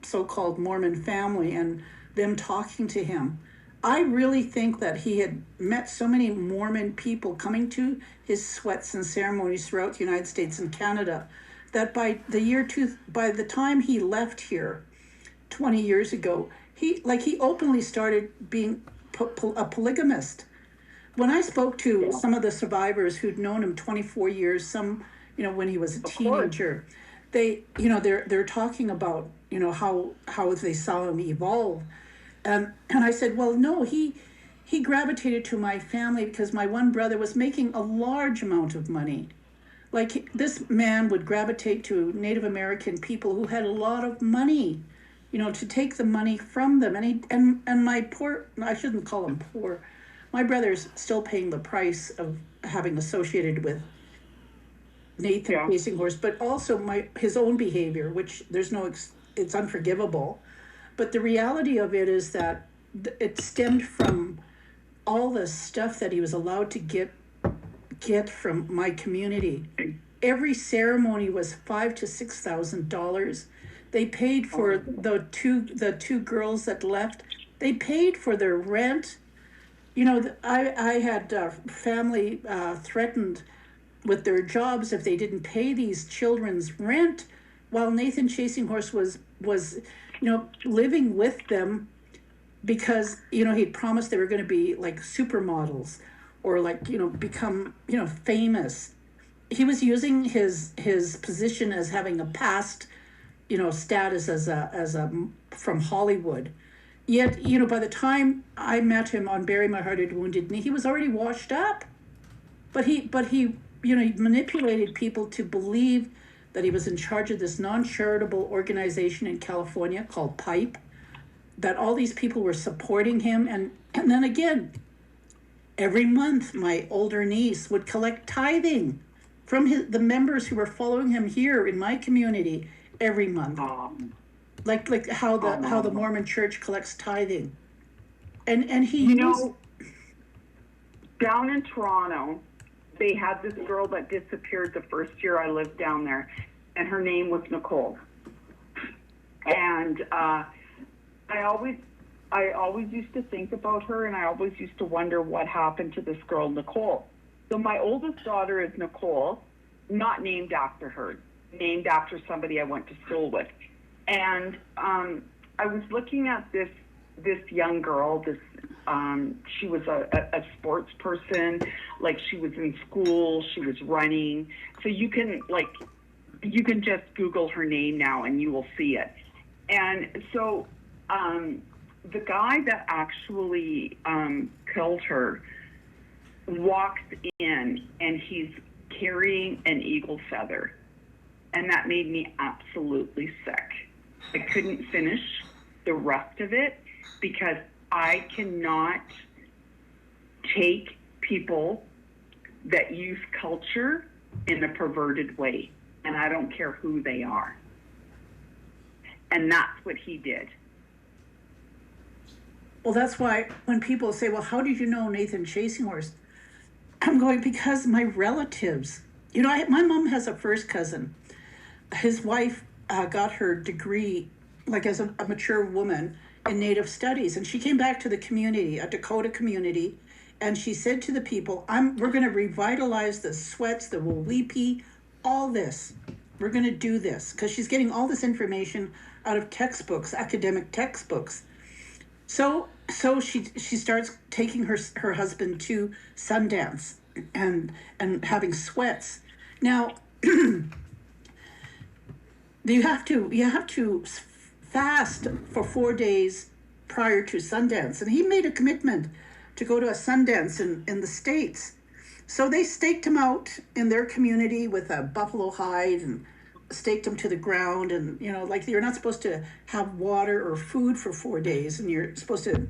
so-called Mormon family and them talking to him. I really think that he had met so many Mormon people coming to his sweats and ceremonies throughout the United States and Canada that by the time he left here 20 years ago, he openly started being a polygamist. When I spoke to some of the survivors who'd known him 24 years, some, when he was a teenager, they're talking about, how they saw him evolve. And I said, well, no, he gravitated to my family because my one brother was making a large amount of money. Like this man would gravitate to Native American people who had a lot of money, to take the money from them. And my poor, I shouldn't call him poor, my brother's still paying the price of having associated with Nathan Chasing Horse, but also his own behavior, which it's unforgivable. But the reality of it is that it stemmed from all the stuff that he was allowed to get from my community. Every ceremony was $5,000 to $6,000. They paid for the two girls that left. They paid for their rent. I had family threatened with their jobs if they didn't pay these children's rent, while Nathan Chasing Horse was living with them because he'd promised they were going to be like supermodels or become famous. He was using his position as having a past status as a from Hollywood. Yet, by the time I met him on Bury My Hearted Wounded Knee, he was already washed up. But he manipulated people to believe that he was in charge of this non-charitable organization in California called PIPE, that all these people were supporting him. And then again, every month, my older niece would collect tithing from the members who were following him here in my community every month. Like how the Mormon Church collects tithing. And he You used, know, down in Toronto, they had this girl that disappeared the first year I lived down there, and her name was Nicole. And I always used to think about her, and I always used to wonder what happened to this girl, Nicole. So my oldest daughter is Nicole, not named after her, named after somebody I went to school with. And I was looking at this young girl. She was a sports person. Like, she was in school, she was running. So you can just Google her name now and you will see it. And so the guy that actually killed her walks in, and he's carrying an eagle feather. And that made me absolutely sick. I couldn't finish the rest of it because I cannot take people that use culture in a perverted way. And I don't care who they are. And that's what he did. well, that's why when people say, well, how did you know Nathan Chasinghorse? I'm going, because my relatives, my mom has a first cousin. His wife got her degree, like as a mature woman, in Native studies. And she came back to the community, a Dakota community, and she said to the people, we're going to revitalize the sweats, the Walipi, all this. We're going to do this. Because she's getting all this information out of textbooks, academic textbooks. So she starts taking her husband to Sundance and having sweats. Now, you have to fast for 4 days prior to Sundance, and he made a commitment to go to a Sundance in the States. So they staked him out in their community with a buffalo hide and staked him to the ground, and you're not supposed to have water or food for 4 days, and you're supposed to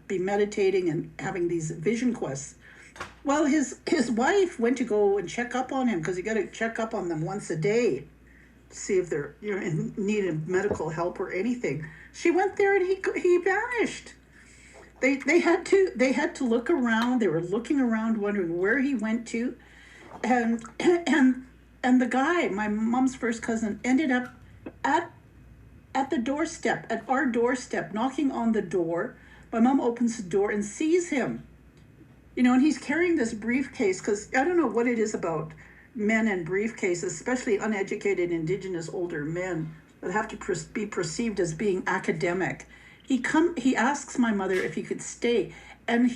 be meditating and having these vision quests. Well, his wife went to go and check up on him, because you got to check up on them once a day to see if they're in need of medical help or anything. She went there and he vanished. They had to look around. They were looking around, wondering where he went to, and the guy, my mom's first cousin, ended up at the doorstep, at our doorstep, knocking on the door. My mom opens the door and sees him. And he's carrying this briefcase, because I don't know what it is about men and briefcases, especially uneducated Indigenous older men that have to be perceived as being academic. He asks my mother if he could stay, and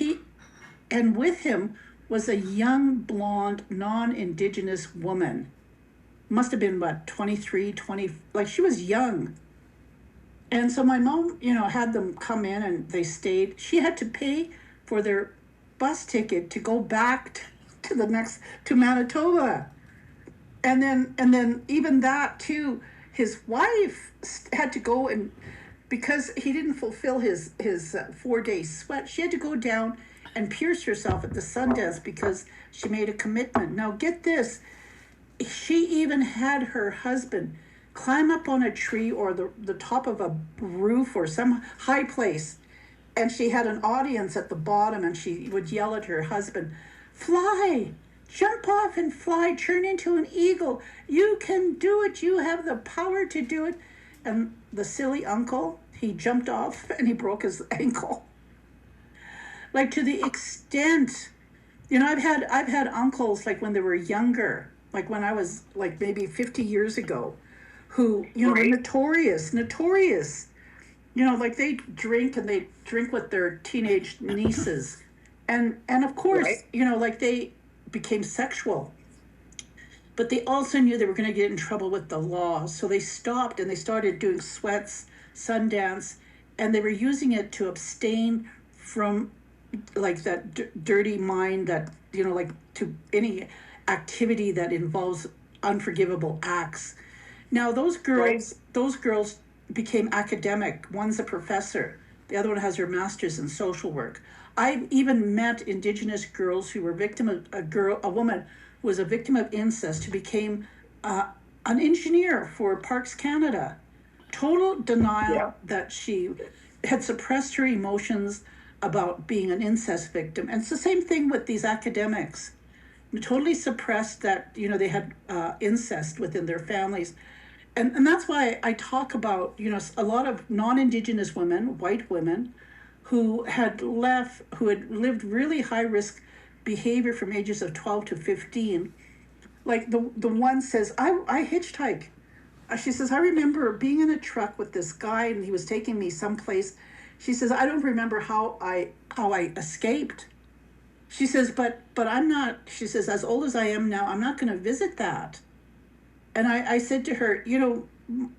with him was a young, blonde, non-Indigenous woman. Must have been about 23, 20, like she was young. And so my mom, had them come in, and they stayed. She had to pay for their bus ticket to go back to Manitoba. And then even that too, his wife had to go, and because he didn't fulfill his 4-day sweat, she had to go down and pierce herself at the Sundance because she made a commitment. Now get this, she even had her husband climb up on a tree or the top of a roof or some high place, and she had an audience at the bottom, and she would yell at her husband, "Fly! Jump off and fly, turn into an eagle. You can do it. You have the power to do it." And the silly uncle, he jumped off and he broke his ankle. Like, to the extent, I've had uncles, like when they were younger, like when I was like maybe 50 years ago, who, were notorious. Like they drink with their teenage nieces. And of course, like they became sexual. But they also knew they were going to get in trouble with the law. So they stopped and they started doing sweats, Sundance, and they were using it to abstain from like that dirty mind that, like to any activity that involves unforgivable acts. Now those girls became academic. One's a professor. The other one has her master's in social work. I've even met Indigenous girls who were a woman who was a victim of incest, who became an engineer for Parks Canada. Total denial that she had suppressed her emotions, about being an incest victim. And it's the same thing with these academics. Totally suppressed that, they had incest within their families. And that's why I talk about, a lot of non-Indigenous women, white women, who had lived really high risk behavior from ages of 12 to 15. Like the one says, I hitchhike. She says, I remember being in a truck with this guy and he was taking me someplace. She says, I don't remember how I escaped. She says, but I'm not, she says, as old as I am now, I'm not going to visit that. And I said to her,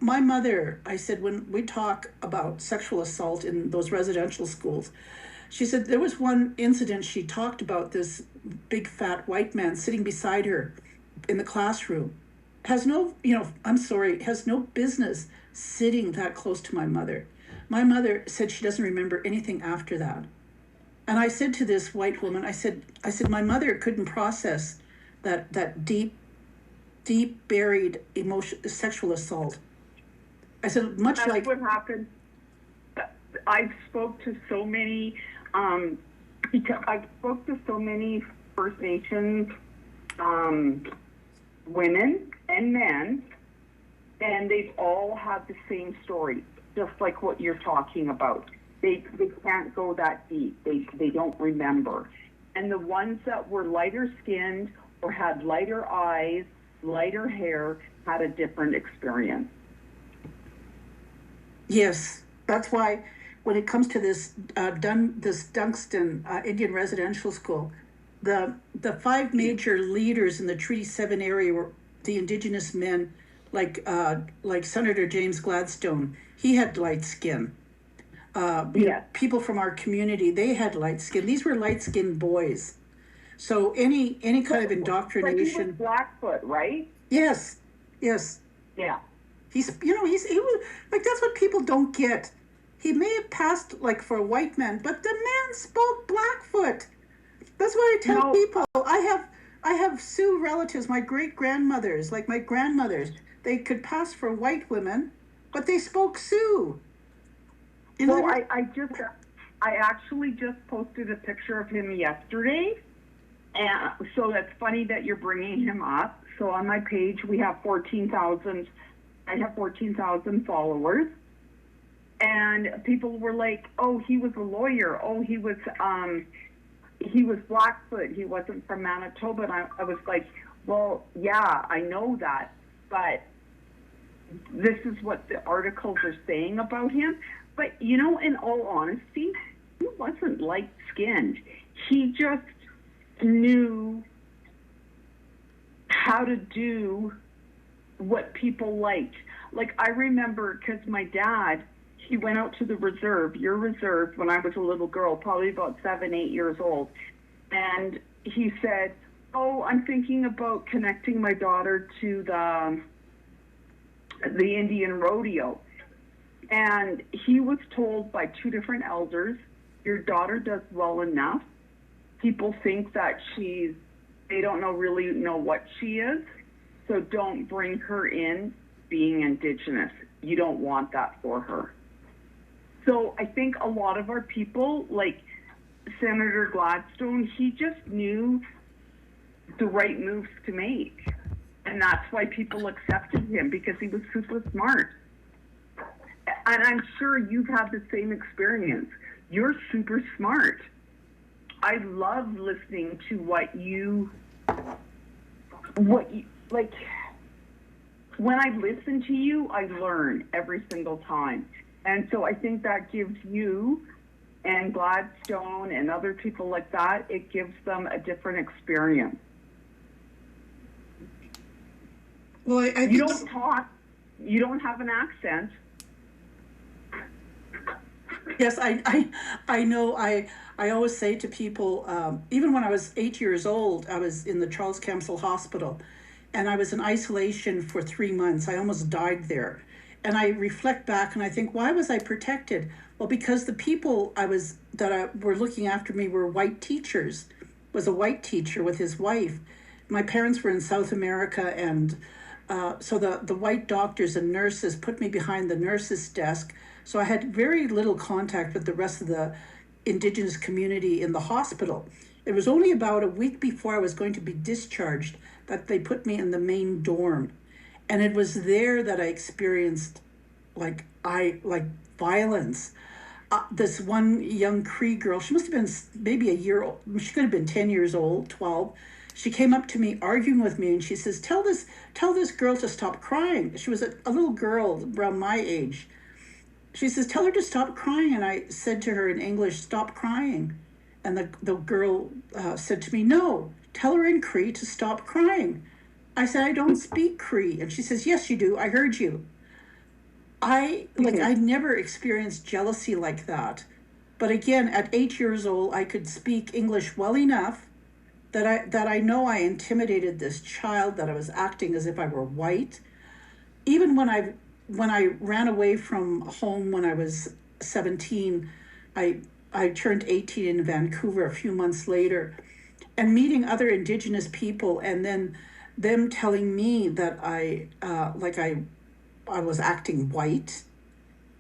my mother, I said, when we talk about sexual assault in those residential schools, she said there was one incident she talked about, this big fat white man sitting beside her in the classroom. Has no, I'm sorry, has no business sitting that close to my mother. My mother said she doesn't remember anything after that. And I said to this white woman, I said, my mother couldn't process that deep buried sexual assault. I said, much That's like what happened. I've spoke to so many, because I spoke to so many First Nations women and men, and they've all had the same story, just like what you're talking about. They can't go that deep. They don't remember. And the ones that were lighter skinned or had lighter eyes, lighter hair, had a different experience. Yes, that's why when it comes to this Dunstan Indian residential school, the 5 major leaders in the Treaty 7 area were the Indigenous men, like Senator James Gladstone. He had light skin. People from our community, they had light skin. These were light skinned boys. So any kind of indoctrination. But he was Blackfoot, right? Yes. Yeah. He was like, that's what people don't get. He may have passed like for a white man, but the man spoke Blackfoot. That's why I tell people, I have Sioux relatives, my great grandmothers, like my grandmothers. They could pass for white women, but they spoke Sioux. Well, I actually just posted a picture of him yesterday, and so that's funny that you're bringing him up. So on my page, we have 14,000. I have 14,000 followers, and people were like, "Oh, he was a lawyer. Oh, he was Blackfoot. He wasn't from Manitoba." And I was like, "Well, yeah, I know that, but this is what the articles are saying about him." But, in all honesty, he wasn't light-skinned. He just knew how to do what people liked. Like, I remember, because my dad, he went out to the reserve, your reserve, when I was a little girl, probably about 7, 8 years old. And he said, "Oh, I'm thinking about connecting my daughter to the Indian rodeo." And he was told by 2 different elders, "Your daughter does well enough. People think that they don't really know what she is, so don't bring her in being Indigenous. You don't want that for her." So I think a lot of our people, like Senator Gladstone, he just knew the right moves to make. And that's why people accepted him, because he was super smart. And I'm sure you've had the same experience. You're super smart. I love listening to what you like. When I listen to you, I learn every single time. And so I think that gives you and Gladstone and other people like that, it gives them a different experience. Well, I you don't talk, you don't have an accent. Yes, I know. I always say to people, even when I was 8 years old, I was in the Charles Camsell Hospital, and I was in isolation for 3 months. I almost died there. And I reflect back and I think, why was I protected? Well, because the people were looking after me were white teachers. Was a white teacher with his wife. My parents were in South America, and so the white doctors and nurses put me behind the nurses' desk. So I had very little contact with the rest of the Indigenous community in the hospital. It was only about a week before I was going to be discharged that they put me in the main dorm. And it was there that I experienced like violence. This one young Cree girl, she must have been maybe a year old, she could have been 10 years old, 12. She came up to me arguing with me and she says, tell this girl to stop crying. She was a little girl around my age. She says, tell her to stop crying. And I said to her in English, stop crying. And the girl said to me, no, tell her in Cree to stop crying. I said, I don't speak Cree. And she says, yes, you do. I heard you. I never experienced jealousy like that. But again, at 8 years old, I could speak English well enough that I know I intimidated this child, that I was acting as if I were white. Even when I ran away from home when I was 17, I turned 18 in Vancouver a few months later, and meeting other Indigenous people, and then them telling me that I was acting white.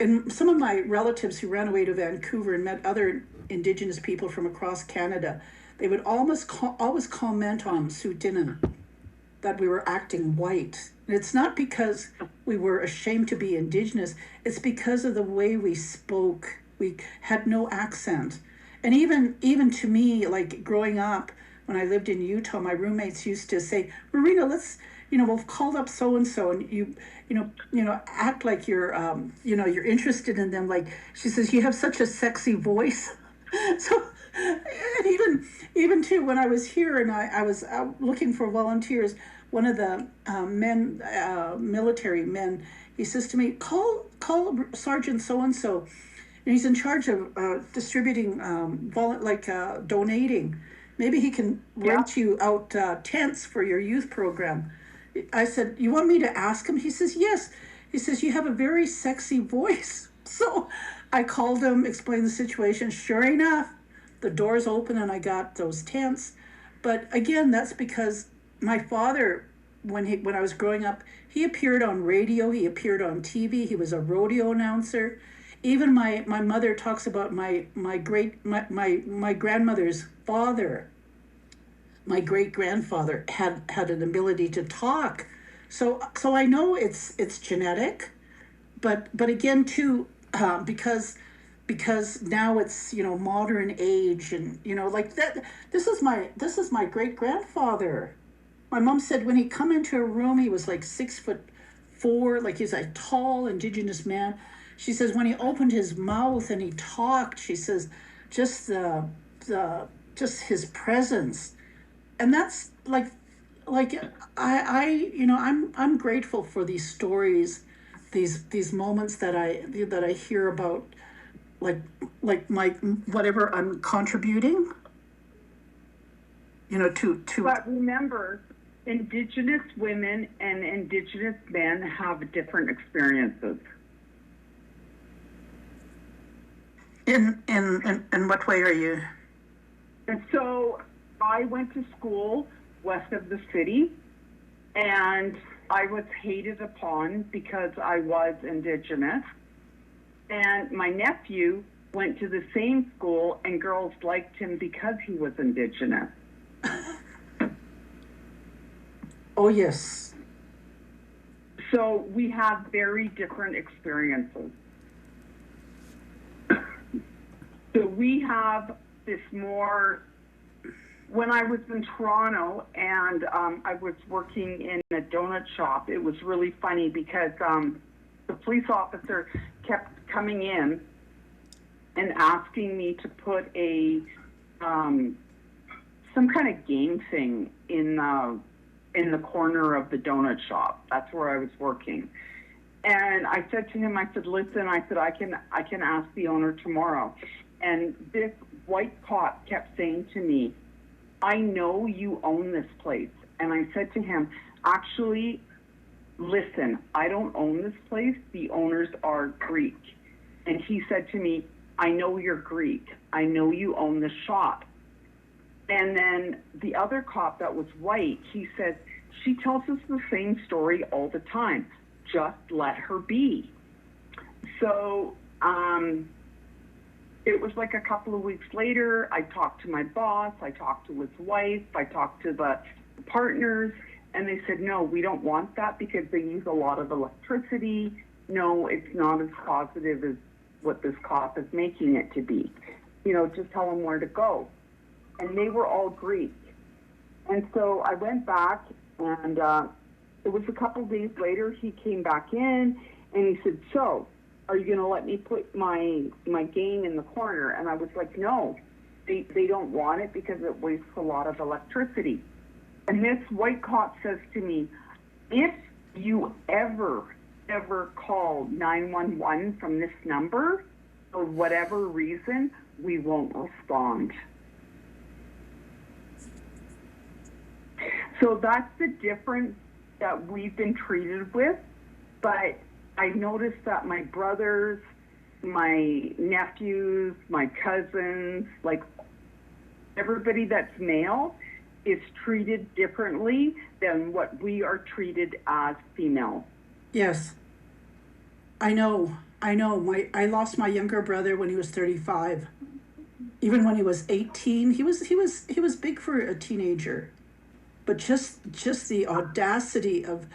And some of my relatives who ran away to Vancouver and met other Indigenous people from across Canada, they would always comment on Suchana, that we were acting white. And it's not because we were ashamed to be Indigenous, it's because of the way we spoke. We had no accent. And even to me, like growing up, when I lived in Utah, my roommates used to say, Marina, we've called up so-and-so and you act like you're interested in them. Like, she says, you have such a sexy voice. So, and even too, when I was here and I was out looking for volunteers, one of the military men, he says to me, call Sergeant so-and-so, and he's in charge of distributing, donating. Maybe he can rent you out tents for your youth program. I said, you want me to ask him? He says, yes. He says, you have a very sexy voice. So I called him, explained the situation. Sure enough, the doors open and I got those tents. But again, that's because my father, when I was growing up, he appeared on radio, he appeared on TV, he was a rodeo announcer. Even my mother talks about my grandmother's father. My great grandfather had an ability to talk, so I know it's genetic, but again too, because now it's modern age and like that. This is my great grandfather. My mom said when he come into a room, he was like 6'4", like he's a tall Indigenous man. She says when he opened his mouth and he talked, she says just his presence. And that's like I'm grateful for these stories, these moments that I hear about, like my whatever I'm contributing, to. But remember, Indigenous women and Indigenous men have different experiences. In what way are you? And so I went to school west of the city, and I was hated upon because I was Indigenous. And my nephew went to the same school, and girls liked him because he was Indigenous. Oh, yes. So we have very different experiences. So we have this more. When I was in Toronto and I was working in a donut shop, it was really funny because the police officer kept coming in and asking me to put a some kind of game thing in the corner of the donut shop. That's where I was working. And I said to him, I said, listen, I said, I can ask the owner tomorrow. And this white cop kept saying to me, I know you own this place. And I said to him, actually, listen, I don't own this place. The owners are Greek. And he said to me, I know you're Greek. I know you own the shop. And then the other cop that was white, he said, she tells us the same story all the time. Just let her be. So it was like a couple of weeks later, I talked to my boss, I talked to his wife, I talked to the partners, and they said, no, we don't want that because they use a lot of electricity. No, it's not as positive as what this cop is making it to be. You know, just tell them where to go. And they were all Greek. And so I went back, and it was a couple of days later, he came back in, and he said, so, are you going to let me put my game in the corner? And I was like, no, they don't want it because it wastes a lot of electricity. And this white cop says to me, if you ever call 911 from this number, for whatever reason, we won't respond. So that's the difference that we've been treated with. But I noticed that my brothers, my nephews, my cousins, like everybody that's male is treated differently than what we are treated as female. Yes. I know. I lost my younger brother when he was 35. Even when he was 18, he was big for a teenager. But just the audacity of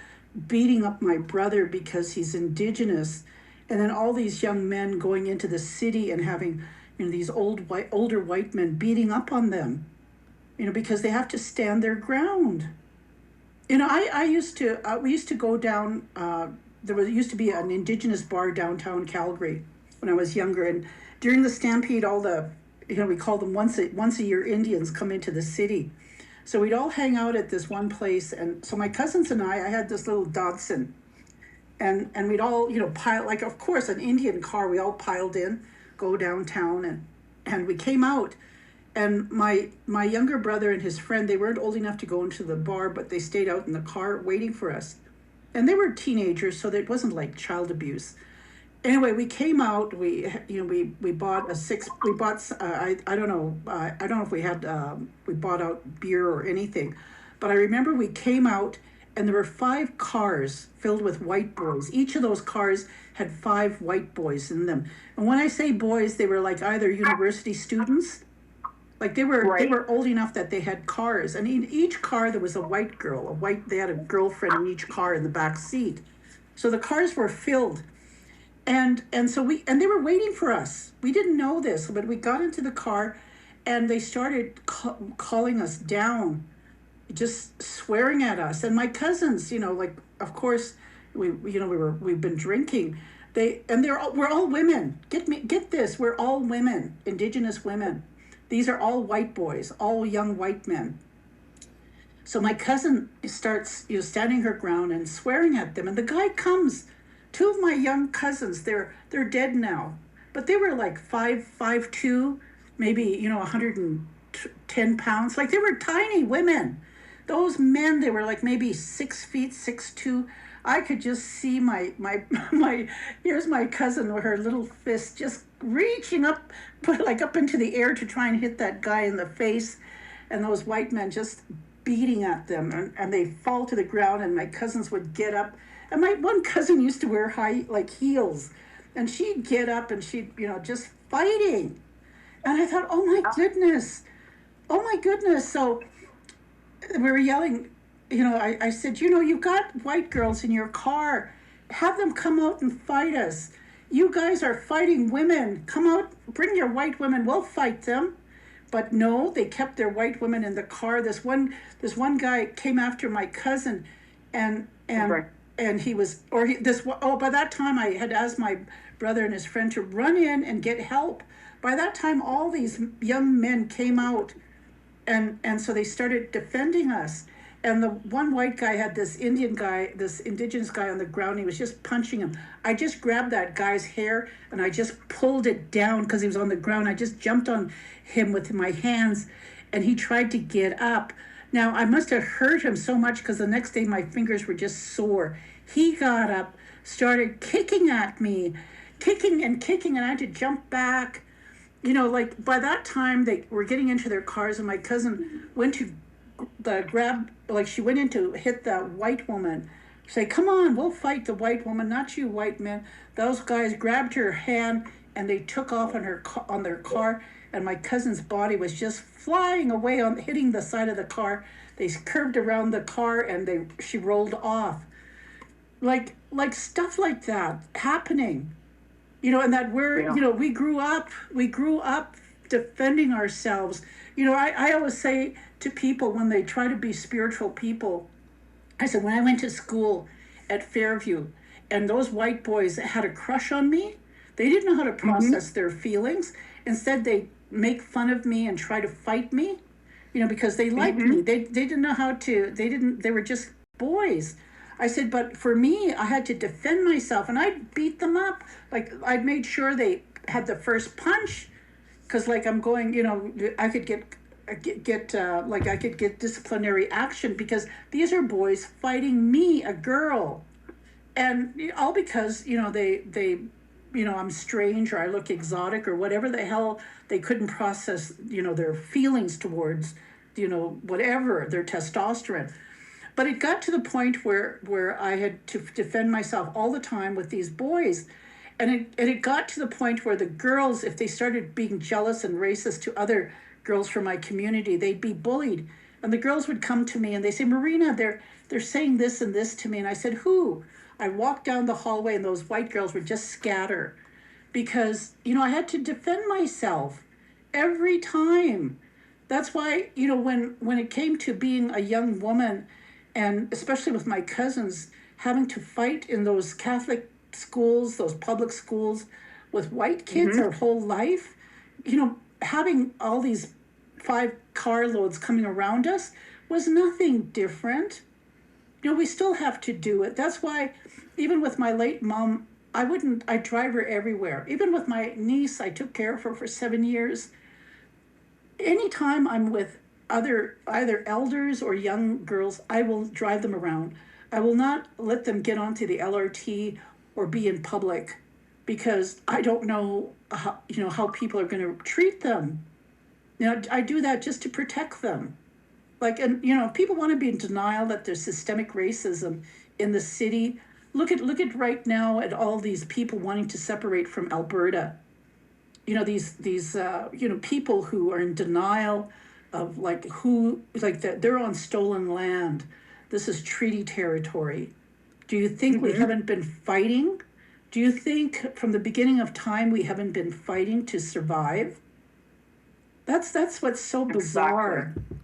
beating up my brother because he's Indigenous, and then all these young men going into the city and having, these older white men beating up on them, because they have to stand their ground. I used to we used to go down. Used to be an Indigenous bar downtown Calgary when I was younger, and during the Stampede, all the we call them once a year Indians come into the city. So we'd all hang out at this one place, and so my cousins and I had this little Datsun, and we'd all pile, like, of course, an Indian car. We all piled in, go downtown, and we came out, and my younger brother and his friend, they weren't old enough to go into the bar, but they stayed out in the car waiting for us, and they were teenagers, so it wasn't like child abuse. Anyway, we came out. We bought I don't know if we had we bought out beer or anything, but I remember we came out and there were 5 cars filled with white boys. Each of those cars had 5 white boys in them. And when I say boys, they were like either university students, like they were old enough that they had cars, and in each car there was a white girl. They had a girlfriend in each car in the back seat, so the cars were filled. And so they were waiting for us. We didn't know this, but we got into the car, and they started calling us down, just swearing at us. And my cousins, like, of course, we've been drinking. We're all women. Get this, we're all women, Indigenous women. These are all white boys, all young white men. So my cousin starts, standing her ground and swearing at them, and the guy comes. 2 of my young cousins, they're dead now, but they were like 5'2", maybe 110 pounds. Like, they were tiny women. Those men, they were like maybe 6 feet, 6'2". I could just see my here's my cousin with her little fist just reaching up, up into the air to try and hit that guy in the face, and those white men just beating at them, and they fall to the ground, and my cousins would get up. And my one cousin used to wear high, heels, and she'd get up and she'd, just fighting. And I thought, oh my goodness. So we were yelling, I said, you've got white girls in your car. Have them come out and fight us. You guys are fighting women. Come out, bring your white women. We'll fight them. But no, they kept their white women in the car. This one guy came after my cousin, and Right. And by that time I had asked my brother and his friend to run in and get help. By that time, all these young men came out, and so they started defending us. And the one white guy had this Indigenous guy on the ground. He was just punching him. I just grabbed that guy's hair and I just pulled it down because he was on the ground. I just jumped on him with my hands, and he tried to get up. Now, I must have hurt him so much because the next day my fingers were just sore. He got up, started kicking at me, kicking, and I had to jump back. By that time, they were getting into their cars, and my cousin went to she went in to hit the white woman, say, come on, we'll fight the white woman, not you white men. Those guys grabbed her hand and they took off on their car, and my cousin's body was just flying away on hitting the side of the car. They curved around the car, and she rolled off. Like stuff like that happening, and that Yeah. we grew up defending ourselves. I always say to people when they try to be spiritual people, I said, when I went to school at Fairview and those white boys had a crush on me, they didn't know how to process their feelings. Instead, they make fun of me and try to fight me, because they liked me. They didn't know how to, they were just boys. I said, but for me, I had to defend myself, and I'd beat them up. Like, I'd made sure they had the first punch, because like I'm going, I could I could get disciplinary action because these are boys fighting me, a girl, and all because I'm strange or I look exotic or whatever the hell. They couldn't process their feelings towards whatever, their testosterone. But it got to the point where I had to defend myself all the time with these boys. And it got to the point where the girls, if they started being jealous and racist to other girls from my community, they'd be bullied. And the girls would come to me and they say, Marina, they're saying this and this to me. And I said, who? I walked down the hallway and those white girls would just scatter because, I had to defend myself every time. That's why, when it came to being a young woman, and especially with my cousins, having to fight in those Catholic schools, those public schools with white kids our whole life, having all these 5 carloads coming around us was nothing different. We still have to do it. That's why even with my late mom, I drive her everywhere. Even with my niece, I took care of her for 7 years. Anytime I'm with either elders or young girls, I will drive them around. I will not let them get onto the LRT or be in public because I don't know how people are going to treat them. I do that just to protect them. And if people want to be in denial that there's systemic racism in the city, look at right now at all these people wanting to separate from Alberta. These people who are in denial of that they're on stolen land. This is treaty territory. Do you think we haven't been fighting? Do you think from the beginning of time we haven't been fighting to survive? That's what's so bizarre. Exactly.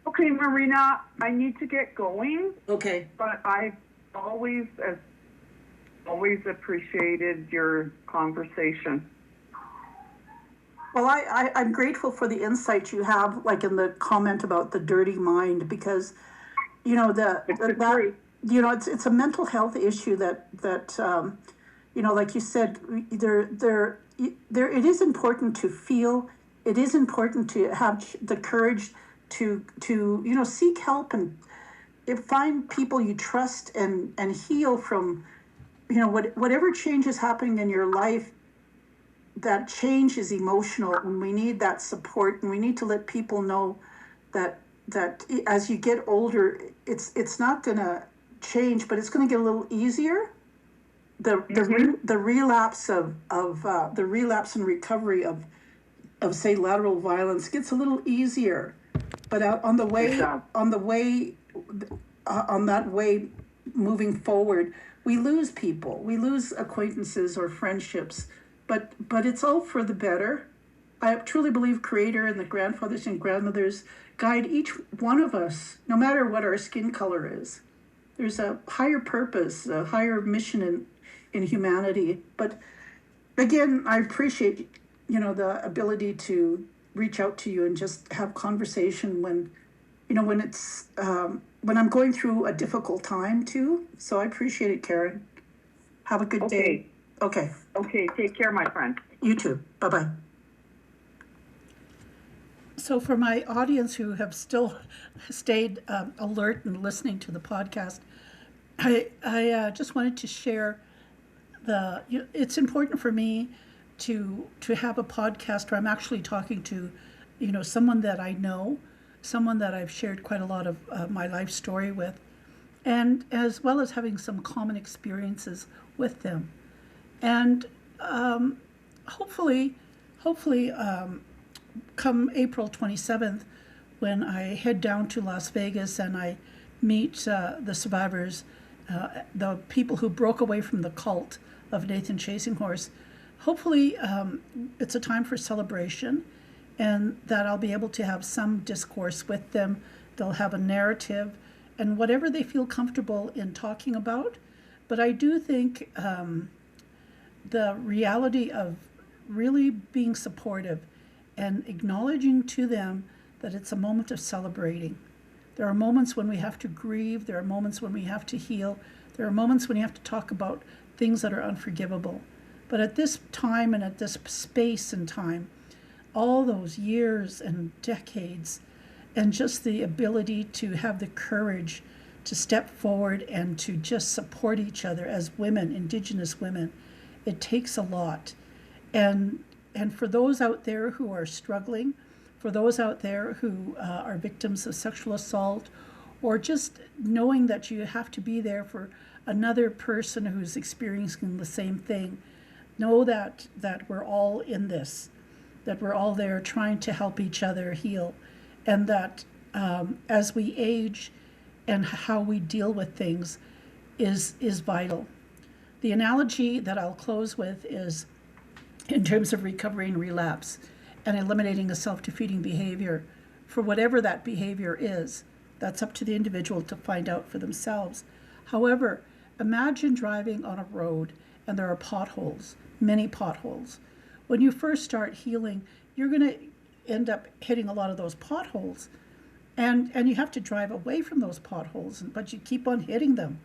Okay, Marina, I need to get going. Okay. But I've always appreciated your conversation. Well, I'm grateful for the insight you have, like in the comment about the dirty mind, because it's a mental health issue that like you said, there it is important to feel. It is important to have the courage to seek help and find people you trust and heal from whatever change is happening in your life. That change is emotional, and we need that support, and we need to let people know that as you get older, it's not going to change, but it's going to get a little easier. The relapse of the relapse and recovery of say lateral violence gets a little easier, but on that way moving forward, we lose people, we lose acquaintances or friendships. But it's all for the better. I truly believe Creator and the grandfathers and grandmothers guide each one of us, no matter what our skin color is. There's a higher purpose, a higher mission in humanity. But again, I appreciate the ability to reach out to you and just have conversation when it's when I'm going through a difficult time too. So I appreciate it, Karen. Have a good day. Okay. Okay, take care, my friend. You too. Bye-bye. So for my audience who have still stayed alert and listening to the podcast, I just wanted to share it's important for me to have a podcast where I'm actually talking to, someone that I know, someone that I've shared quite a lot of my life story with, and as well as having some common experiences with them. And hopefully, hopefully, come April 27th, when I head down to Las Vegas and I meet the survivors, the people who broke away from the cult of Nathan Chasing Horse, hopefully it's a time for celebration, and that I'll be able to have some discourse with them. They'll have a narrative and whatever they feel comfortable in talking about. But I do think the reality of really being supportive and acknowledging to them that it's a moment of celebrating. There are moments when we have to grieve, there are moments when we have to heal, there are moments when you have to talk about things that are unforgivable. But at this time and at this space and time, all those years and decades, and just the ability to have the courage to step forward and to just support each other as women, Indigenous women, it takes a lot. And for those out there who are struggling, for those out there who are victims of sexual assault, or just knowing that you have to be there for another person who's experiencing the same thing, know that we're all in this, that we're all there trying to help each other heal, and that as we age and how we deal with things is vital. The analogy that I'll close with is in terms of recovery and relapse and eliminating a self-defeating behavior for whatever that behavior is. That's up to the individual to find out for themselves. However, imagine driving on a road and there are potholes, many potholes. When you first start healing, you're going to end up hitting a lot of those potholes. And you have to drive away from those potholes, but you keep on hitting them.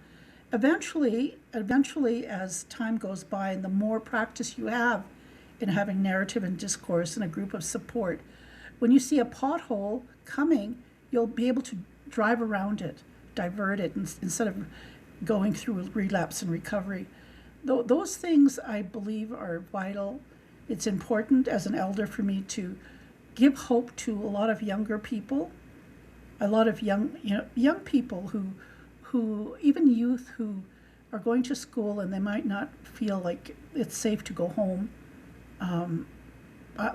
Eventually, as time goes by and the more practice you have in having narrative and discourse and a group of support, when you see a pothole coming, you'll be able to drive around it, divert it, instead of going through relapse and recovery. Those things, I believe, are vital. It's important as an elder for me to give hope to a lot of younger people, a lot of young people who even youth who are going to school and they might not feel like it's safe to go home.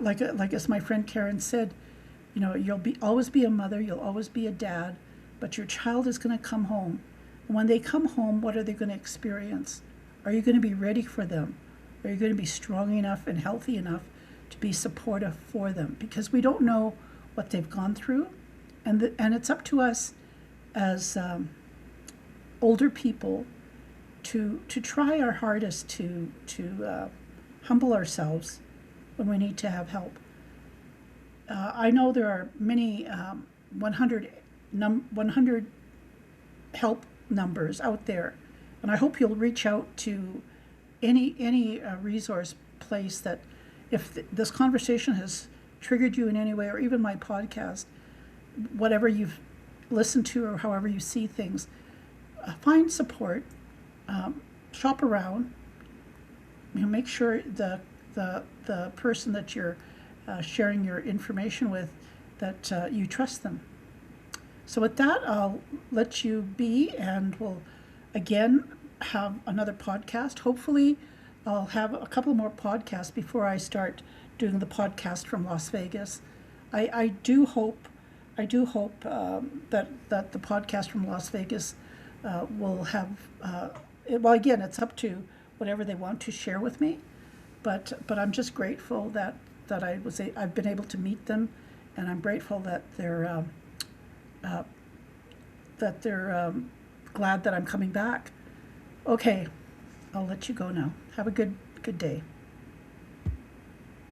Like as my friend Karen said, you'll always be a mother, you'll always be a dad, but your child is going to come home. And when they come home, what are they going to experience? Are you going to be ready for them? Are you going to be strong enough and healthy enough to be supportive for them? Because we don't know what they've gone through, and it's up to us as older people to try our hardest to humble ourselves when we need to have help. I know there are many 100 help numbers out there, and I hope you'll reach out to any resource place that, if this conversation has triggered you in any way, or even my podcast, whatever you've listened to or however you see things, find support, shop around, make sure the person that you're sharing your information with, that you trust them. So with that, I'll let you be, and we'll again have another podcast. Hopefully I'll have a couple more podcasts before I start doing the podcast from Las Vegas. I do hope that the podcast from Las Vegas will have, well, again, it's up to whatever they want to share with me, but I'm just grateful that I've been able to meet them, and I'm grateful that they're glad that I'm coming back. Okay, I'll let you go now. Have a good day.